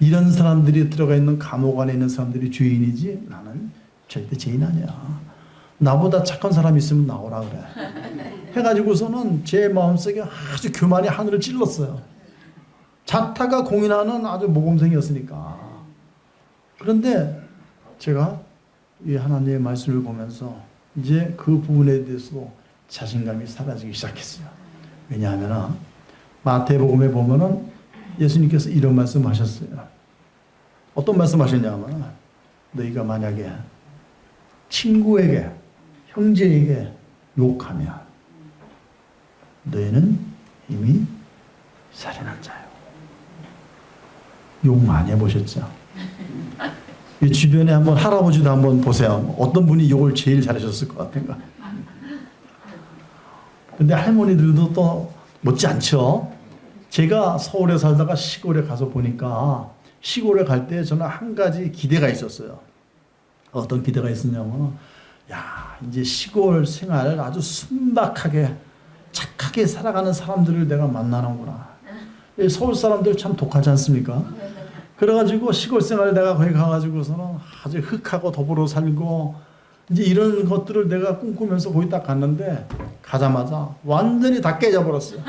이런 사람들이 들어가 있는 감옥 안에 있는 사람들이 죄인이지 나는 절대 죄인 아니야. 나보다 착한 사람이 있으면 나오라 그래. 해가지고서는 제 마음속에 아주 교만이 하늘을 찔렀어요. 자타가 공인하는 아주 모범생이었으니까. 그런데 제가 이 하나님의 말씀을 보면서 이제 그 부분에 대해서도 자신감이 사라지기 시작했어요. 왜냐하면 마태복음에 보면은 예수님께서 이런 말씀하셨어요. 어떤 말씀하셨냐면 너희가 만약에 친구에게 형제에게 욕하면 너희는 이미 살인한 자요. 욕 많이 해보셨죠? 이 주변에 한번 할아버지도 한번 보세요. 어떤 분이 욕을 제일 잘하셨을 것 같은가? 근데 할머니들도 또 못지않죠. 제가 서울에 살다가 시골에 가서 보니까 시골에 갈 때 저는 한 가지 기대가 있었어요. 어떤 기대가 있었냐면 야 이제 시골 생활을 아주 순박하게 착하게 살아가는 사람들을 내가 만나는구나. 서울 사람들 참 독하지 않습니까? 그래가지고 시골 생활을 내가 거기 가가지고서는 아주 흙하고 더불어 살고 이제 이런 것들을 내가 꿈꾸면서 거기 딱 갔는데 가자마자 완전히 다 깨져버렸어요.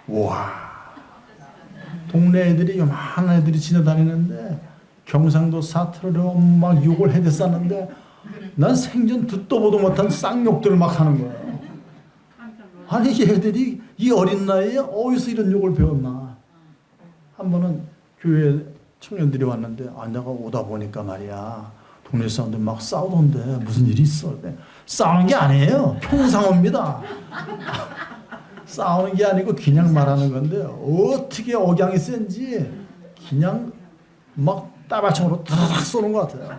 와, 동네 애들이 요만한 애들이 지나다니는데 경상도 사투리로 막 욕을 해댔었는데 난 생전 듣도 보도 못한 쌍욕들을 막 하는 거예요. 아니 얘들이 이 어린 나이에 어디서 이런 욕을 배웠나. 한 번은 교회 청년들이 왔는데 내가 오다 보니까 말이야 동네 사람들 막 싸우던데 무슨 일이 있어. 싸우는 게 아니에요. 평상어입니다. 싸우는 게 아니고 그냥 말하는 건데 어떻게 억양이 센지 그냥 막 따발총으로 다닥 쏘는 것 같아요.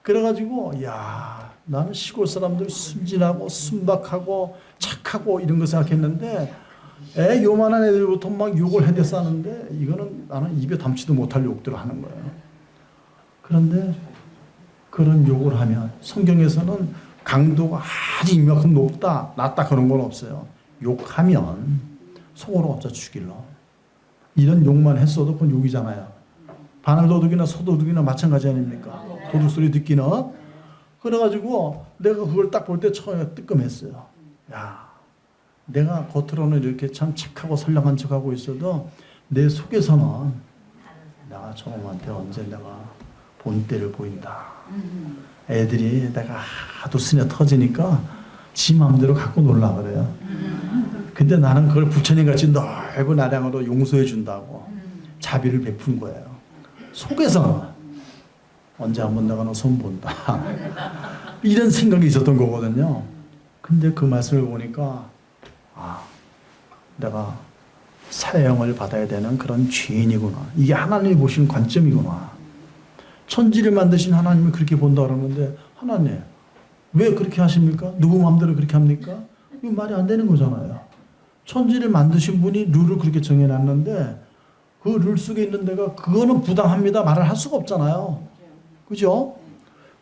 그래가지고 야 나는 시골 사람들 순진하고 순박하고 착하고 이런 거 생각했는데 애 요만한 애들부터 막 욕을 해댔었는데 이거는 나는 입에 담지도 못할 욕들을 하는 거예요. 그런데 그런 욕을 하면 성경에서는 강도가 아주 이만큼 높다 낮다 그런 건 없어요. 욕하면 속으로 어쩌 죽일러. 이런 욕만 했어도 그건 욕이잖아요. 바늘도둑이나 소도둑이나 마찬가지 아닙니까? 도둑소리 듣기는. 그래가지고 내가 그걸 딱 볼 때 처음에 뜨끔했어요. 야, 내가 겉으로는 이렇게 참 착하고 선량한 척하고 있어도 내 속에서는 내가 저놈한테 언제 내가 본때를 보인다. 애들이 내가 하도 스며 터지니까 지 마음대로 갖고 놀라 그래요. 근데 나는 그걸 부처님같이 넓은 아량으로 용서해 준다고 자비를 베푼 거예요. 속에서는 언제 한번 내가 너 손 본다. 이런 생각이 있었던 거거든요. 근데 그 말씀을 보니까 내가 사형을 받아야 되는 그런 죄인이구나. 이게 하나님이 보신 관점이구나. 천지를 만드신 하나님이 그렇게 본다 그러는데 하나님 왜 그렇게 하십니까? 누구 마음대로 그렇게 합니까? 이거 말이 안 되는 거잖아요. 천지를 만드신 분이 룰을 그렇게 정해놨는데 그 룰 속에 있는 데가 그거는 부당합니다 말을 할 수가 없잖아요. 그죠?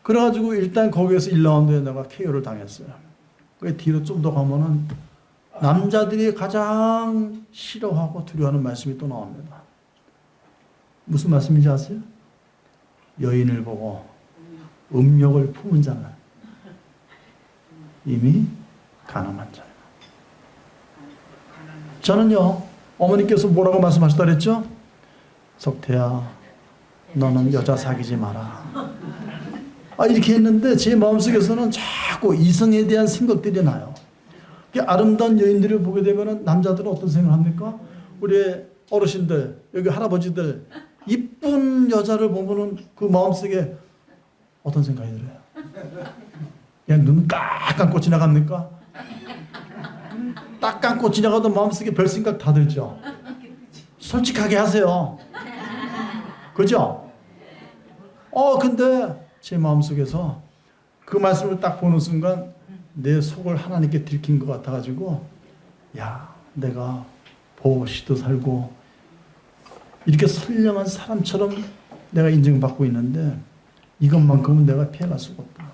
그래가지고 일단 거기에서 1라운드에 내가 KO를 당했어요. 그 뒤로 좀 더 가면은 남자들이 가장 싫어하고 두려워하는 말씀이 또 나옵니다. 무슨 말씀인지 아세요? 여인을 보고 음욕을 품은 자는 이미 가늠한 자예요. 저는요, 어머니께서 뭐라고 말씀하셨다 그랬죠? 석태야, 너는 여자 사귀지 마라. 이렇게 했는데 제 마음속에서는 자꾸 이성에 대한 생각들이 나요. 아름다운 여인들을 보게 되면 남자들은 어떤 생각을 합니까? 우리 어르신들, 여기 할아버지들, 이쁜 여자를 보면은 그 마음속에 어떤 생각이 들어요? 그냥 눈 딱 감고 지나갑니까? 딱 감고 지나가도 마음속에 별 생각 다 들죠? 솔직하게 하세요. 그죠? 근데 제 마음속에서 그 말씀을 딱 보는 순간 내 속을 하나님께 들킨 것 같아가지고, 야, 내가 보시도 살고 이렇게 선량한 사람처럼 내가 인정받고 있는데 이것만큼은 내가 피해갈 수가 없다.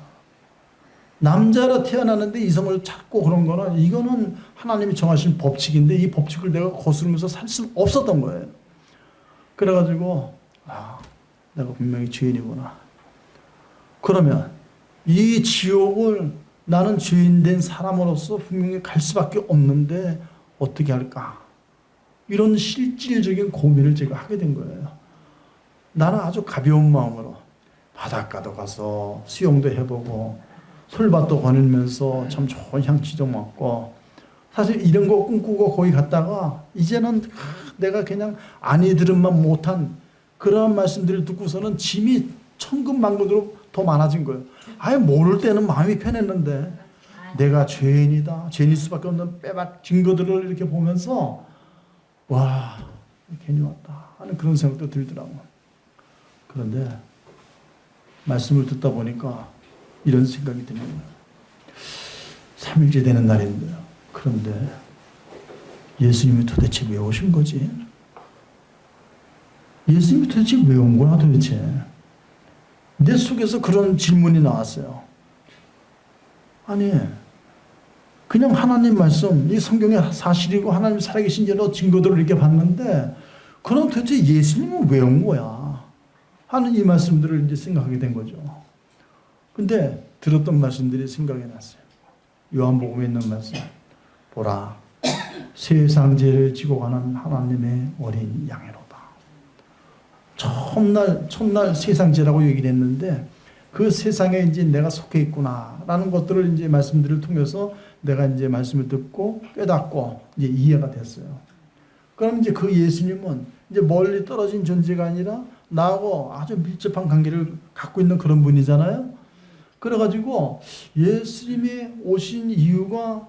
남자로 태어나는데 이성을 찾고 그런 거는 이거는 하나님이 정하신 법칙인데 이 법칙을 내가 거스르면서 살 수 없었던 거예요. 그래가지고 내가 분명히 죄인이구나. 그러면 이 지옥을 나는 죄인된 사람으로서 분명히 갈 수밖에 없는데 어떻게 할까? 이런 실질적인 고민을 제가 하게 된 거예요. 나는 아주 가벼운 마음으로 바닷가도 가서 수영도 해보고 솔밭도 거닐면서 참 좋은 향취도 맡고 사실 이런 거 꿈꾸고 거기 갔다가 이제는 내가 그냥 아니 들은만 못한 그런 말씀들을 듣고서는 짐이 천근만근으로 더 많아진 거예요. 모를 때는 마음이 편했는데 내가 죄인이다. 죄인일 수밖에 없는 빼박 증거들을 이렇게 보면서 와, 괜히 왔다 하는 그런 생각도 들더라고요. 그런데 말씀을 듣다 보니까 이런 생각이 드는 거예요. 3일째 되는 날인데요. 그런데 예수님이 도대체 왜 오신 거지? 예수님이 도대체 왜 온 거야 도대체? 내 속에서 그런 질문이 나왔어요. 그냥 하나님 말씀, 이 성경의 사실이고 하나님 살아계신 여러 증거들을 이렇게 봤는데 그럼 도대체 예수님은 왜 온 거야? 하는 이 말씀들을 이제 생각하게 된 거죠. 근데 들었던 말씀들이 생각이 났어요. 요한복음에 있는 말씀. 보라, 세상 죄를 지고 가는 하나님의 어린 양이로다. 첫날 세상 죄라고 얘기를 했는데 그 세상에 이제 내가 속해 있구나라는 것들을 이제 말씀들을 통해서 내가 이제 말씀을 듣고 깨닫고 이제 이해가 됐어요. 그럼 이제 그 예수님은 이제 멀리 떨어진 존재가 아니라 나하고 아주 밀접한 관계를 갖고 있는 그런 분이잖아요. 그래가지고 예수님이 오신 이유가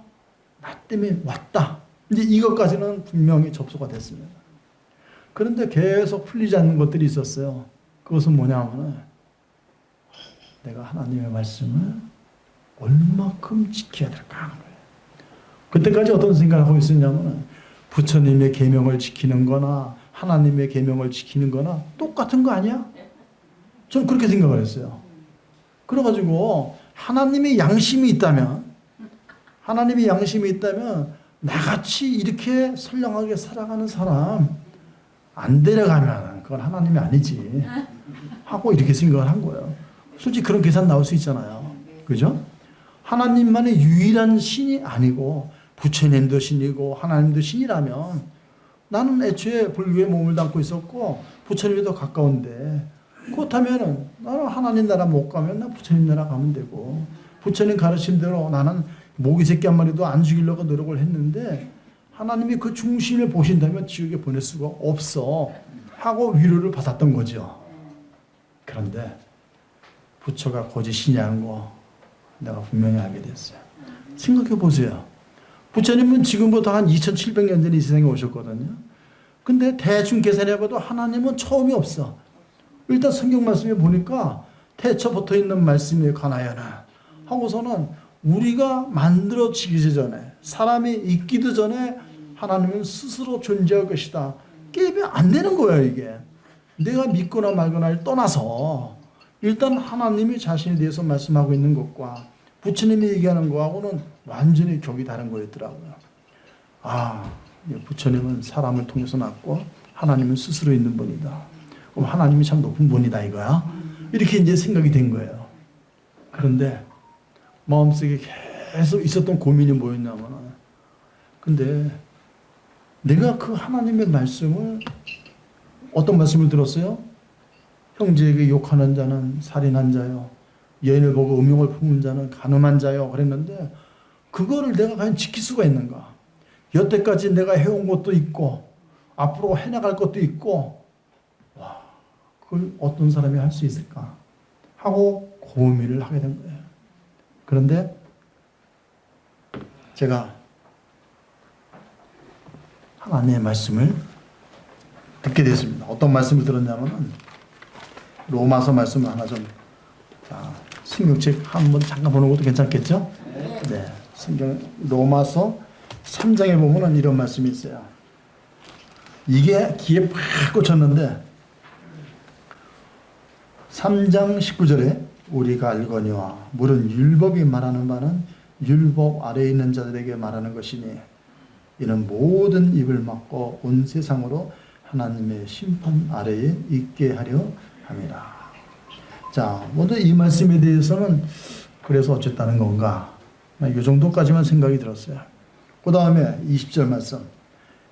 나 때문에 왔다. 이제 이것까지는 분명히 접수가 됐습니다. 그런데 계속 풀리지 않는 것들이 있었어요. 그것은 뭐냐면 내가 하나님의 말씀을 얼마큼 지켜야 될까 하는 거예요. 그때까지 어떤 생각을 하고 있었냐면 부처님의 계명을 지키는 거나 하나님의 계명을 지키는 거나 똑같은 거 아니야? 저는 그렇게 생각을 했어요. 그래가지고 하나님의 양심이 있다면 나같이 이렇게 선량하게 살아가는 사람 안 데려가면 그건 하나님이 아니지 하고 이렇게 생각을 한 거예요. 솔직히 그런 계산 나올 수 있잖아요. 그죠? 하나님만의 유일한 신이 아니고 부처님도 신이고 하나님도 신이라면 나는 애초에 불교에 몸을 담고 있었고 부처님이 더 가까운데 그렇다면 나는 하나님 나라 못 가면 나 부처님 나라 가면 되고 부처님 가르침대로 나는 모기 새끼 한 마리도 안 죽이려고 노력을 했는데 하나님이 그 중심을 보신다면 지옥에 보낼 수가 없어 하고 위로를 받았던 거죠. 그런데 부처가 거짓이냐는 거 내가 분명히 알게 됐어요. 생각해 보세요. 부처님은 지금보다 한 2700년 전에 이 세상에 오셨거든요. 근데 대충 계산해봐도 하나님은 처음이 없어. 일단 성경 말씀에 보니까 태초부터 있는 말씀에 관하여는 하고서는 우리가 만들어지기 전에, 사람이 있기도 전에 하나님은 스스로 존재할 것이다. 깨면 안 되는 거예요, 이게. 내가 믿거나 말거나를 떠나서 일단 하나님이 자신에 대해서 말씀하고 있는 것과 부처님이 얘기하는 거하고는 완전히 격이 다른 거였더라고요. 아, 부처님은 사람을 통해서 났고 하나님은 스스로 있는 분이다. 그럼 하나님이 참 높은 분이다 이거야. 이렇게 이제 생각이 된 거예요. 그런데 마음속에 계속 있었던 고민이 뭐였냐면, 근데 내가 그 하나님의 말씀을, 어떤 말씀을 들었어요? 형제에게 욕하는 자는 살인한 자요, 여인을 보고 음욕을 품은 자는 간음한 자요 그랬는데, 그거를 내가 과연 지킬 수가 있는가? 여태까지 내가 해온 것도 있고 앞으로 해나갈 것도 있고, 와, 그걸 어떤 사람이 할 수 있을까 하고 고민을 하게 된 거예요. 그런데 제가 하나님의 말씀을 듣게 됐습니다. 어떤 말씀을 들었냐면, 로마서 말씀을 하나 좀, 성경책 한번 잠깐 보는 것도 괜찮겠죠? 네. 성경 로마서 3장에 보면은 이런 말씀이 있어요. 이게 귀에 팍 꽂혔는데, 3장 19절에 우리가 알거니와 물은 율법이 말하는 바는 율법 아래에 있는 자들에게 말하는 것이니 이는 모든 입을 막고 온 세상으로 하나님의 심판 아래에 있게 하려 함이라. 자, 먼저 이 말씀에 대해서는 그래서 어쨌다는 건가, 이 정도까지만 생각이 들었어요. 그 다음에 20절 말씀,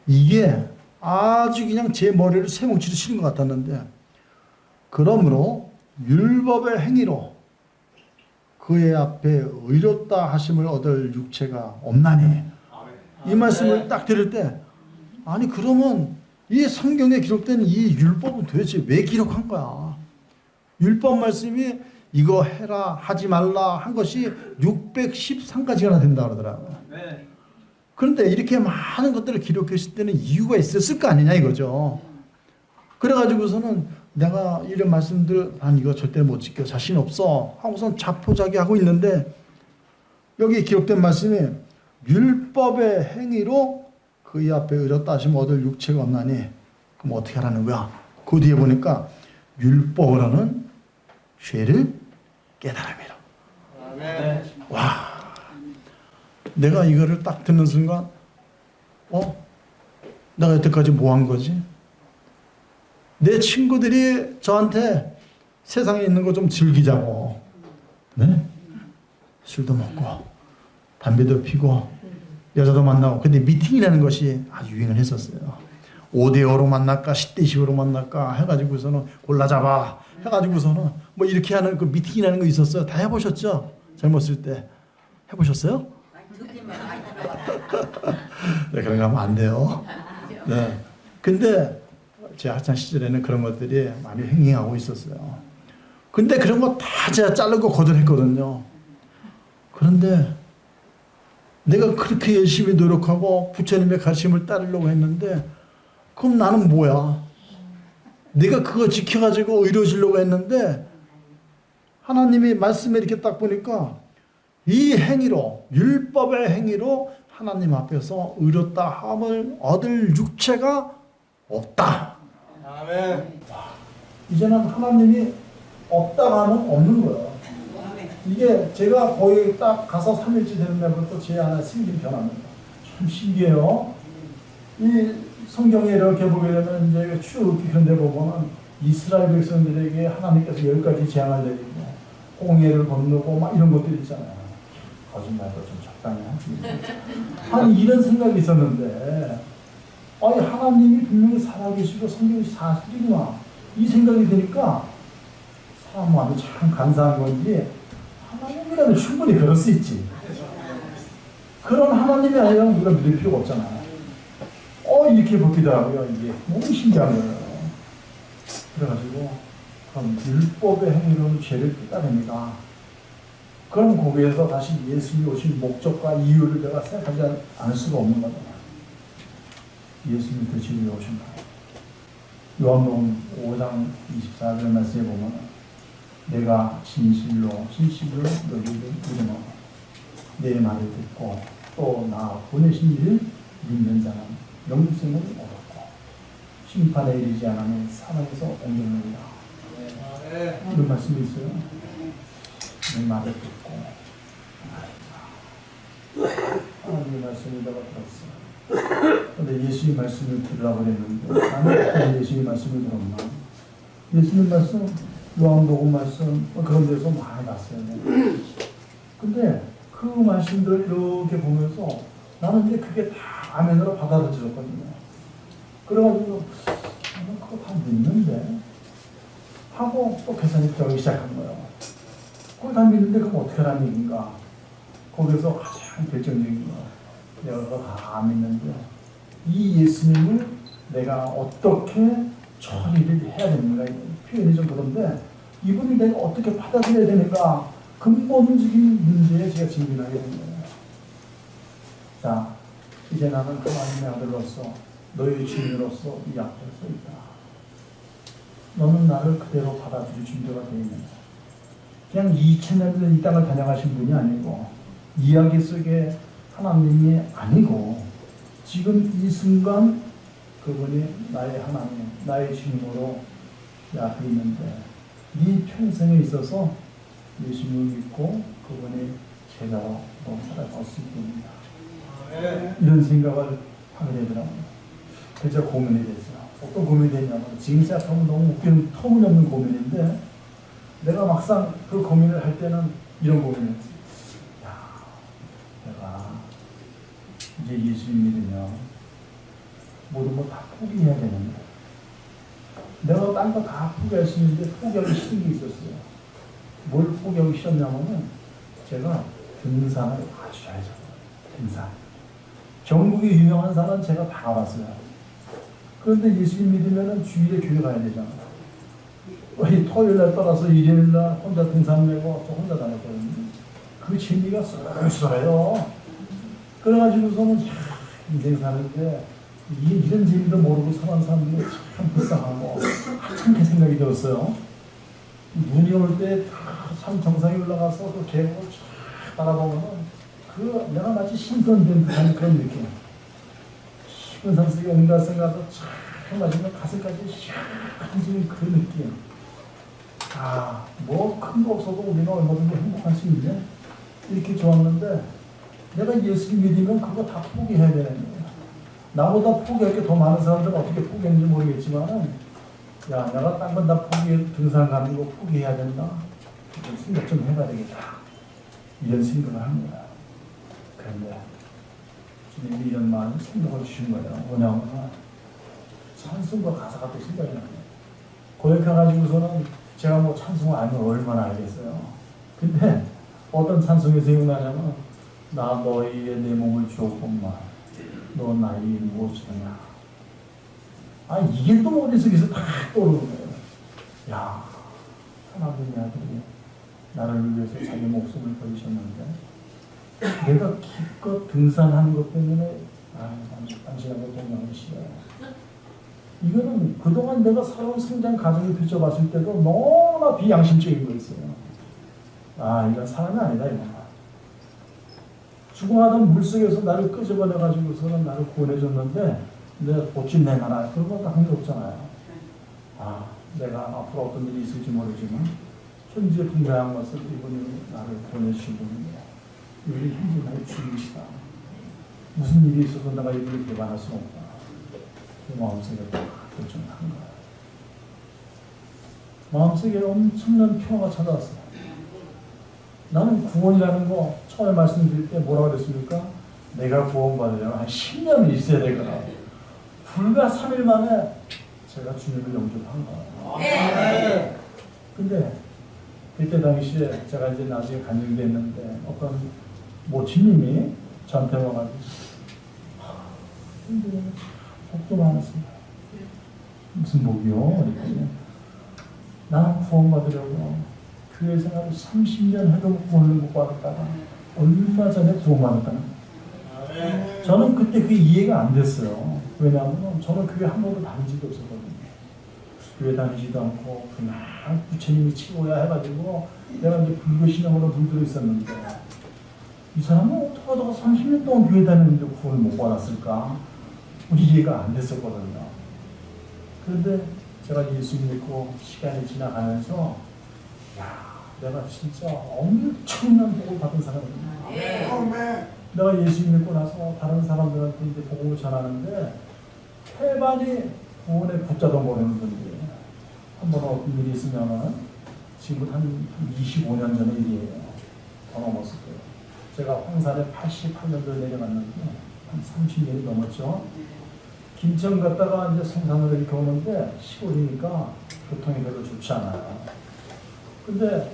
이게 아주 그냥 제 머리를 쇠뭉치로 치는 것 같았는데, 그러므로 율법의 행위로 그의 앞에 의롭다 하심을 얻을 육체가 없나니, 이 말씀을 딱 들을 때, 아니 그러면 이 성경에 기록된 이 율법은 도대체 왜 기록한 거야? 율법 말씀이 이거 해라 하지 말라 한 것이 613가지가 된다 그러더라고요. 그런데 이렇게 많은 것들을 기록했을 때는 이유가 있었을 거 아니냐 이거죠. 그래가지고서는 내가 이런 말씀들, 난 이거 절대 못 지켜, 자신 없어 하고선 자포자기하고 있는데, 여기 기록된 말씀이 율법의 행위로 그의 앞에 의롭다 하시면 얻을 육체가 없나니, 그럼 어떻게 하라는 거야? 그 뒤에 보니까 율법으로는 죄를 깨달음이라. 와, 내가 이거를 딱 듣는 순간, 내가 여태까지 뭐 한 거지? 내 친구들이 저한테 세상에 있는 거 좀 즐기자고, 네? 술도 먹고 담배도 피고 여자도 만나고, 근데 미팅이라는 것이 아주 유행을 했었어요. 5대5로 만날까 10대10으로 만날까 해가지고서는 골라잡아 해가지고서는 뭐 이렇게 하는 그 미팅이라는 거 있었어요. 다 해보셨죠? 젊었을 때 해보셨어요? 네, 그런 거 하면 안 돼요. 네. 근데 제 학창 시절에는 그런 것들이 많이 행행하고 있었어요. 근데 그런 거 다 제가 자르고 거절했거든요. 그런데 내가 그렇게 열심히 노력하고 부처님의 가르침을 따르려고 했는데, 그럼 나는 뭐야? 내가 그거 지켜가지고 의로워지려고 했는데, 하나님이 말씀에 이렇게 딱 보니까 이 행위로, 율법의 행위로 하나님 앞에서 의롭다 함을 얻을 육체가 없다. 아멘. 이제는 하나님이 없다가 하면 없는 거예요. 이게 제가 거의 딱 가서 3일째 되는 날부터 제 안에 생긴 변화입니다. 참 신기해요. 이 성경에 이렇게 보게 되면 이제 출애굽기 그런 데 보면 이스라엘 백성들에게 하나님께서 10가지 재앙을 내리고 홍해를 건너고 막 이런 것들이 있잖아요. 거짓말도 좀 적당히 하지. 아니 이런 생각이 있었는데, 아니 하나님이 분명히 살아계시고 성경이 사실이구나 이 생각이 드니까 사람 마음이 참 간사한 건지, 하나님이라면 충분히 그럴 수 있지. 그런 하나님이 아니라면 우리가 믿을 필요가 없잖아요. 이렇게 바뀌더라고요. 이게 너무 신기한 거예요. 그래가지고 그럼 율법의 행위로는 죄를 깨달습니다. 그럼 거기에서 다시 예수님이 오신 목적과 이유를 내가 생각하지 않을 수가 없는 거잖아요. 예수님이 그 진리에 오신 거예요. 요한복음 5장 24절 말씀에 보면, 내가 진실로 너희를 이르노라 내 말을 듣고 또 나 보내신 이를 믿는 자는 영생을 얻었고 심판에 이르지 않으면 사망에서 옮겨놓으리라. 이런 말씀이 있어요. 내 말을 듣고 하나님의 말씀을 내가 들었어. 근데 예수의 말씀을 들으라고 그랬는데 나는 예수의 말씀을 들었나? 예수님 말씀, 요한복음 말씀 그런 데서 많이 봤어요. 근데 그 말씀들을 이렇게 보면서 나는 이제 그게 다 아멘으로 받아들여졌거든요. 그래가지고 나는 그거 다 믿는데 하고 또 계산이 들어가기 시작한 거예요. 그걸 다 믿는데 그럼 어떻게 하라는 얘기인가? 거기서 가장 결정적인 거 내가 그거 다 믿는데 이 예수님을 내가 어떻게 처리를 해야 되는가? 표현이 좀 그런데 이분이 내가 어떻게 받아들여야 되는가? 근본적인 문제에 제가 질문을 하게 된 거예요. 자, 이제 나는 하나님의 아들로서 너의 주인으로서 이 앞에 서 있다. 너는 나를 그대로 받아들일 준비가 되어 있는가? 그냥 2000년 전에 이 땅을 다녀가신 분이 아니고 이야기 속에 하나님이 아니고 지금 이 순간 그분이 나의 하나님, 나의 주님으로 이 앞에 있는데 네 평생에 있어서 예수님을 믿고 그분의 제자로 너 살아갈 수 있습니다. 이런 생각을 하게 되더라고요. 그래서 고민이 됐어요. 어떤 고민이 됐냐면 지금 생각하면 너무 웃기는 터무니없는 고민인데 내가 막상 그 고민을 할 때는 이런 고민을 했어요. 야, 내가 이제 예수님 믿으면 모든 거 다 포기해야 되는데 내가 딴 거 다 포기할 수 있는데 포기하기 싫은 게 있었어요. 뭘 포기하기 싫었냐면은 제가 등산을 아주 잘했어요. 등산. 전국에 유명한 산은 제가 다 가봤어요. 그런데 예수님 믿으면은 주일에 교회 가야 되잖아요. 토요일 날 떠나서 일요일 날 혼자 등산 메고 또 혼자 다녔거든요. 그 재미가 쏠쏠해요. 그래가지고서는 인생 사는데 이런 재미도 모르고 사는 사람들이 참 불쌍하고 참게 생각이 들었어요. 눈이 올 때 산 정상에 올라가서 그 계곡을 쫙 바라보면은 그 내가 마치 신선된 듯한 그런 느낌. 깊은 산 속에 온갖 생각도 쫙 마시면 가슴까지 시원해지는 그 느낌. 아, 뭐 큰 거 없어도 우리가 얼마든지 행복할 수 있네. 이렇게 좋았는데 내가 예수 믿으면 그거 다 포기해야 되는 거예요. 나보다 포기할 게 더 많은 사람들은 어떻게 포기했는지 모르겠지만은 야, 내가 딴 건 다 포기해, 등산 가는 거 포기해야 된다. 생각 좀 해봐야 되겠다. 이런 생각을 한 거야. 그런데 주님이 이런 마음 생각을 주신 거예요. 뭐냐면 찬송과 가사가 또 생각이 나요. 고백해가지고서는 제가 뭐 찬송을 알면 얼마나 알겠어요. 근데 어떤 찬송이 생각나냐면 나 너희의 내 몸을 주었건만 너 나의 무엇이냐. 아, 이게 또 머릿속에서 다 떠오르는 거예요. 야, 하나님의 아들이 나를 위해서 자기 목숨을 버리셨는데 내가 기껏 등산하는 것 때문에 당신하고 동행하기 싫어요. 이거는 그동안 내가 살아온 성장 과정을 비춰봤을 때도 너무나 비양심적인 거였어요. 아, 이건 사람이 아니다 이거는. 죽어가던 물속에서 나를 끄집어내가지고서는 나를 구원해줬는데 내가 고침 내놔라 그런 것도 한 게 없잖아요. 아, 내가 앞으로 어떤 일이 있을지 모르지만 천지의 풍성한 것을 이분이 나를 보내주신 분이에요. 이분이 현재 나의 주인이시다. 무슨 일이 있어도 내가 이분을 배반할 수는 없다. 그 마음속에 결정을 한 거예요. 마음속에 엄청난 평화가 찾아왔어요. 나는 구원이라는 거 처음에 말씀드릴 때 뭐라고 그랬습니까? 내가 구원받으려면 한 10년은 있어야 될 거다. 불과 3일 만에 제가 주님을 영접한 거예요. 근데 그때 당시에 제가 이제 나중에 간증이 됐는데 어떤 모친님이 저한테 와가지고 근데 복도 많았습니다. 무슨 복이요? 이랬더니 나는 구원받으려고 교회 생활을 30년 해도 구원을 못 받았다가 얼마 전에 구원받았다는 거예요. 저는 그때 그게 이해가 안 됐어요. 왜냐하면 저는 교회 한 번도 다닌 적이 없었거든요. 교회 다니지도 않고 그냥 부처님이 치고야 해가지고 내가 이제 불교 신앙으로 물들어 있었는데 이 사람은 어떻게 하다가 30년 동안 교회 다녔는데 구원을 못 받았을까? 우리 이해가 안 됐었거든요. 그런데 제가 예수 믿고 시간이 지나가면서 야, 내가 진짜 엄청난 복을 받은 사람이야. 내가 예수 믿고 나서 다른 사람들한테 이제 복음을 전하는데 태반이 구원에 붙자도 모르는 분들이에요. 한번 어떤 일이 있으면은 지금 한 25년 전의 일이에요. 더 넘었을 거예요. 제가 황산에 88년도에 내려갔는데 한 30년이 넘었죠. 김천 갔다가 이제 성산으로 이렇게 오는데 시골이니까 교통이 별로 좋지 않아요. 근데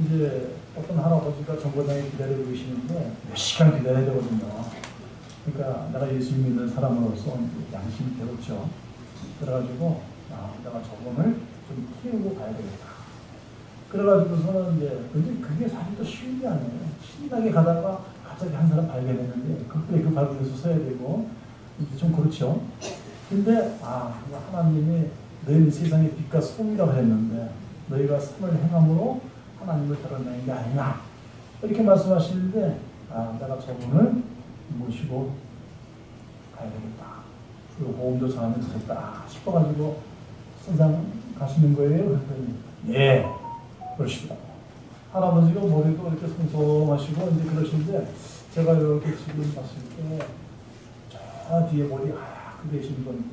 이제 어떤 할아버지가 정거장에 기다리고 계시는데 몇 시간 기다려야 되거든요. 그러니까 내가 예수 믿는 사람으로서 양심이 배웠죠. 그래가지고 내가 저분을 좀 키우고 가야 되겠다. 그래가지고서는 이제 근데 그게 사실 또 쉬운 게 아니에요. 신나게 가다가 갑자기 한 사람 발견했는데 그 발견에서 서야 되고 이제 좀 그렇죠. 근데 하나님이 너희는 세상의 빛과 소금이라고 했는데 너희가 선을 행함으로 하나님을 드러내는 게 아니냐 이렇게 말씀하시는데 내가 저분을 모시고 가야 되겠다. 그리고 보험도 전하면 되겠다 싶어가지고 선상 가시는 거예요. 그랬더니 예 그러시더라고요. 할아버지가 머리도 이렇게 송송하시고 이제 그러시는데 제가 이렇게 지금 봤을 때 저 뒤에 머리 하얗게 계신 분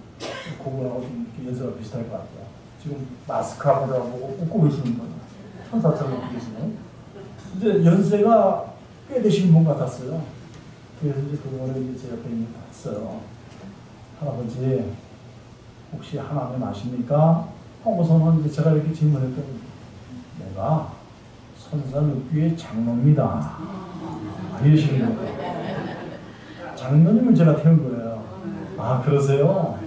그분하고 좀 연세가 비슷할 것 같아요. 지금 마스크하고 보고 웃고 계시는 분 천사처럼 웃고 계시네. 이제 연세가 꽤 되신 분 같았어요. 그래서 이제 그분을 이제 제 옆에 있는 거 봤어요. 할아버지 혹시 하나님 아십니까? 하고서는 이제 제가 이렇게 질문했더니 내가 선산읍교회 장로입니다. 이러시는 거예요. 장로님을 제가 태운 거예요. 그러세요?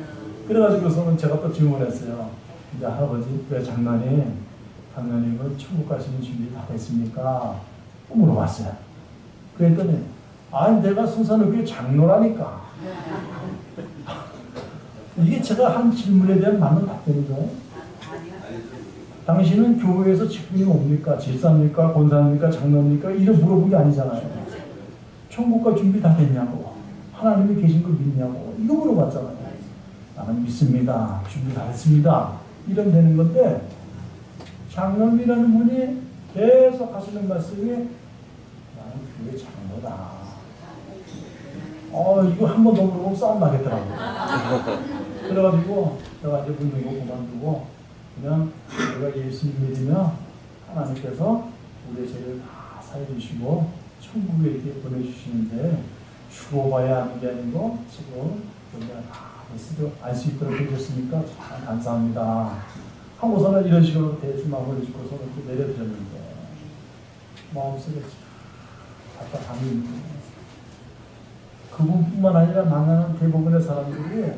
그래가지고서는 제가 또 질문했어요. 이제 할아버지 왜 장로님은 천국 가시는 준비 다 됐습니까? 물어봤어요. 그랬더니 내가 선산읍교회 장로라니까. 이게 제가 한 질문에 대한 맞는 답변이죠. 당신은 교회에서 직분이 뭡니까? 집사입니까? 권사입니까? 장로입니까? 이런 물어본 게 아니잖아요. 천국과 준비 다 됐냐고. 하나님이 계신 걸 믿냐고. 이거 물어봤잖아요. 나는 믿습니다. 준비 다 됐습니다. 이러면 되는 건데 장로님이라는 분이 계속 하시는 말씀이 나는 교회 장로다. 이거 한 번 더 물어보면 싸움 나겠더라고요. 그래가지고 내가 이제 묻는 거 그만두고 그냥 우리가 예수 믿으면 하나님께서 우리의 죄를 다 사해주시고 천국에 이렇게 보내주시는데 죽어봐야 하는 게 아니고 지금 우리가 다 알 수 있도록 해주셨으니까 참 감사합니다 하고서는 이런 식으로 대충 마무리 짓고서 이렇게 내려드렸는데 마음속에 답답함이 그분뿐만 아니라 만나는 대부분의 사람들이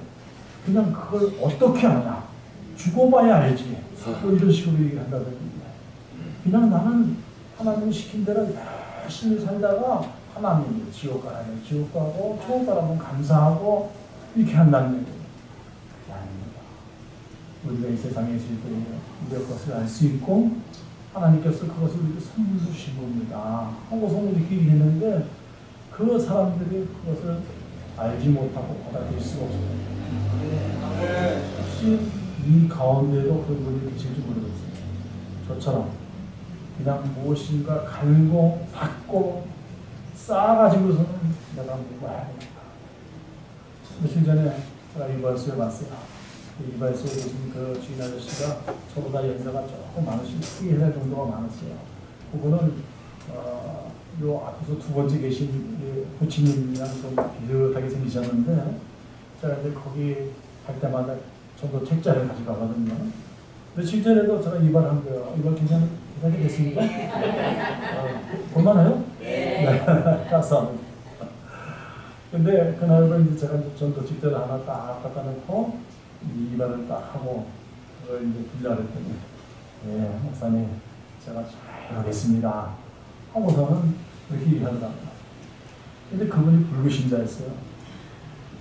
그냥 그걸 어떻게 하냐 죽어봐야 알지 뭐 이런 식으로 얘기를 한다든지 그냥 나는 하나님 시킨 대로 열심히 살다가 하나님이 지옥 가라면 지옥 가고 천국 가라면 감사하고 이렇게 한다는 얘기예요. 그게 아닙니다. 우리가 이 세상에 있을 때 우리의 것을 알 수 있고 하나님께서 그것을 우리에게 선물 주신 겁니다. 하고서는 이렇게 얘기했는데 그 사람들이 그것을 알지 못하고 받아들일 수가 없어요. 혹시 이 가운데도 그런 분이 계실지 모르겠어요. 저처럼 그냥 무엇인가 갈고 받고 쌓아가지고서는 내가 뭐가 해야 되겠다. 며칠 전에 제가 이발소에 왔어요. 이발소에 계신 그 주인 아저씨가 저보다 연세가 조금 많으시고 크게 할 정도가 많으세요. 그분은 요 앞에서 두 번째 계신 부치님이랑 좀 비슷하게 생기셨는데 제가 이제 거기 갈 때마다 저도 책자를 가져가거든요. 며칠 전에도 제가 이발한 거예요. 이발 괜찮게 됐습니까? 볼만해요? 네. 감사합니다. 근데 그날도 이제 제가 전도 직대를 하나 딱 갖다 놓고 이발을 딱 하고 그걸 이제 빌려 그랬더니 예, 목사님 제가 잘 하겠습니다 하고서는 이렇게 얘기하더라고요. 근데 그분이 불구신자였어요.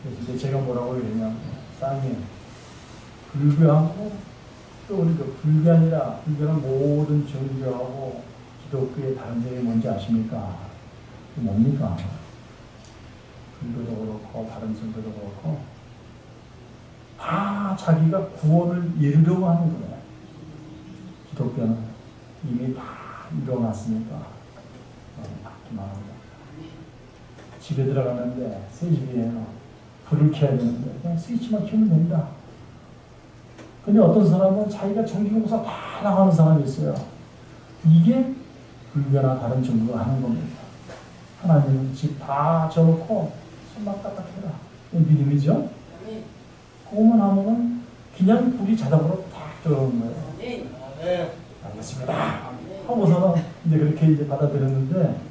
그래서 이제 제가 뭐라고 그랬냐면 사장님 불교하고 또 우리 그 불교 아니라 불교는 모든 종교하고 기독교의 다른 점이 뭔지 아십니까? 그게 뭡니까? 근거도 그렇고 다른 증거도 그렇고 다 자기가 구원을 이루려고 하는 거예요. 기독교는 이미 다 이뤄놨으니까 받기만 하는 거예요. 집에 들어가는데 새 집이에요. 불을 켜야 되는데 그냥 스위치만 켜면 된다. 근데 어떤 사람은 자기가 전기공사 다 나가는 사람이 있어요. 이게 불교나 다른 종교가 하는 겁니다. 하나님은 집 다 져놓고 손만 까딱해라. 믿음이죠? 그거만 하면은 그냥 불이 자동으로 딱 들어오는 거예요. 네. 알겠습니다. 하고서는 이제 그렇게 이제 받아들였는데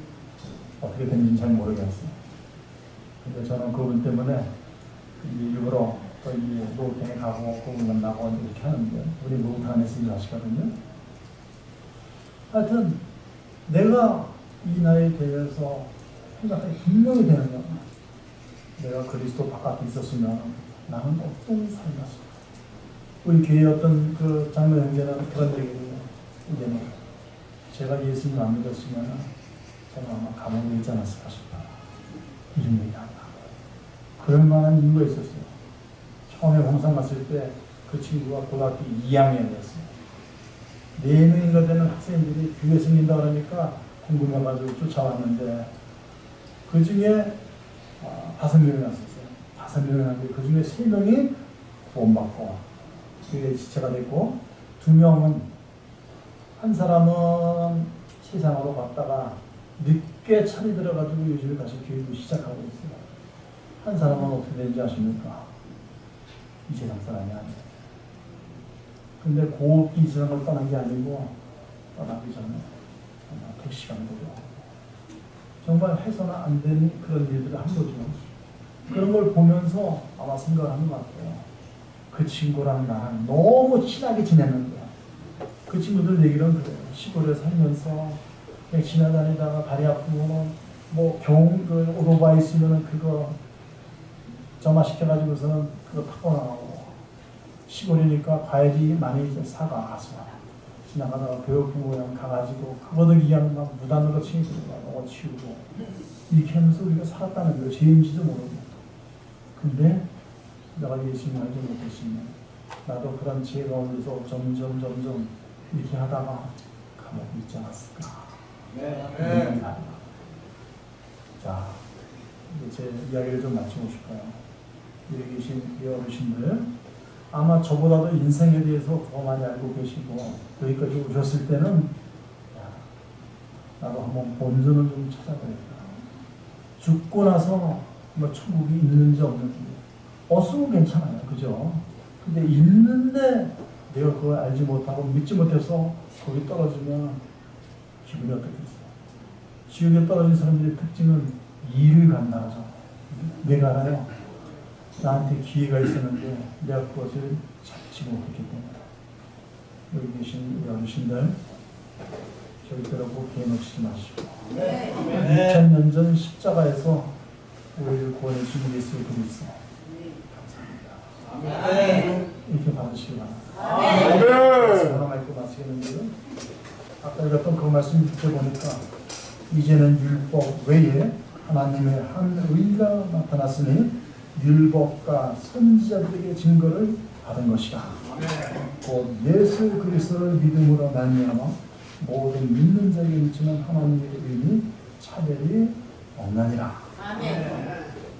어떻게 된지는 잘 모르겠어요. 근데 저는 그분 때문에 일부러 또 이 목욕탕에 가고 그분 만나고 이렇게 하는데 우리 목욕탕에서 일하시거든요. 하여튼 내가 이 나이에 대해서 생각이 분명히 되는 거야. 내가 그리스도 바깥에 있었으면 나는 어떤 삶이었을까. 우리 교회 어떤 그 장로 형제는 그런 얘기를 이제는 제가 예수님 안 믿었으면 저는 아마 감옥에 있지 않았을까 싶다. 이런 얘기한다. 그럴 만한 이유가 있었어요. 처음에 홍상 갔을 때 그 친구가 고등학교 2학년이었어요. 4명인가 되는 학생들이 교회 생긴다 그러니까 궁금해가지고 쫓아왔는데 그 중에 5명이 왔었어요. 5명이 왔는데 그 중에 3명이 구원받고 교회에 지체가 됐고 2명은 한 사람은 세상으로 갔다가 늦게 철이 들어가지고 요즘에 다시 교회도 시작하고 있어요. 한 사람은 어떻게 되는지 아십니까? 이 세상 사람이 아니에요. 근데 이 세상을 떠난 게 아니고 떠나기 전에 택시가 되고 정말 해서는 안 되는 그런 일들을 한 거죠. 그런 걸 보면서 아마 생각을 하는 것 같아요. 그 친구랑 나랑 너무 친하게 지냈는데 그 친구들 얘기는 그래요. 시골에 살면서 그냥 지나다니다가 다리 아프면은 뭐 그 오토바이 있으면은 그거 점화시켜가지고서는 그거 타고 나가고 시골이니까 과일이 많이 이제 사가서 지나가다가 배고픈 모양 가가지고 그거들 그냥 막 무단으로 치우고 치우고 이렇게 하면서 우리가 살았다는 거예요. 죄인지도 모르고. 근데 내가 예수님 알지 못했으면 나도 그런 죄 가운데서 점점 이렇게 하다가 감옥에 있지 않았을까. 네. 자, 이제 제 이야기를 좀 마치고 싶어요. 여기 계신 이 어르신들 아마 저보다도 인생에 대해서 더 많이 알고 계시고 여기까지 오셨을 때는 야, 나도 한번 본전을 좀 찾아봐야겠다. 죽고 나서 뭐 천국이 있는지 없는지 없으면 괜찮아요. 그죠? 근데 있는데 내가 그걸 알지 못하고 믿지 못해서 거기 떨어지면 기분이 어떻겠어요? 지옥에 떨어진 사람들의 특징은 일을 간다하죠. 내가 알아요. 나한테 기회가 있었는데 내가 그것을 잡지 못했기 때문에. 여기 계신 우리 어르신들 절대로 기회 놓치지 마시고 2000년 전 십자가에서 우리를 구원해 주신 예수 그리스도 감사합니다. 이렇게 받으시기 바랍니다. 하나 말고 마치겠는데요. 아까 읽었던 그 말씀 밑에 보니까 이제는 율법 외에 하나님의 한 의가 나타났으니 율법과 선지자들에게 증거를 받은 것이다. 곧 예수 그리스도를 믿음으로 말미암아 모든 믿는 자에게 미치는 하나님의 의미 차별이 없나니라.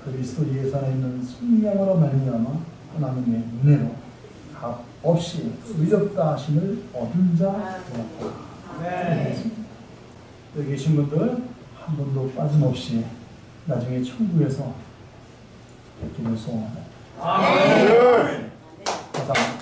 그리스도 예수 안에 있는 성령으로 말미암아 하나님의 은혜로 값 없이 의롭다 하심을 얻은 자 되었다. 여기 계신 분들 한 번도 빠짐없이 나중에 천국에서 뵙기를 소원합니다. 감사합니다.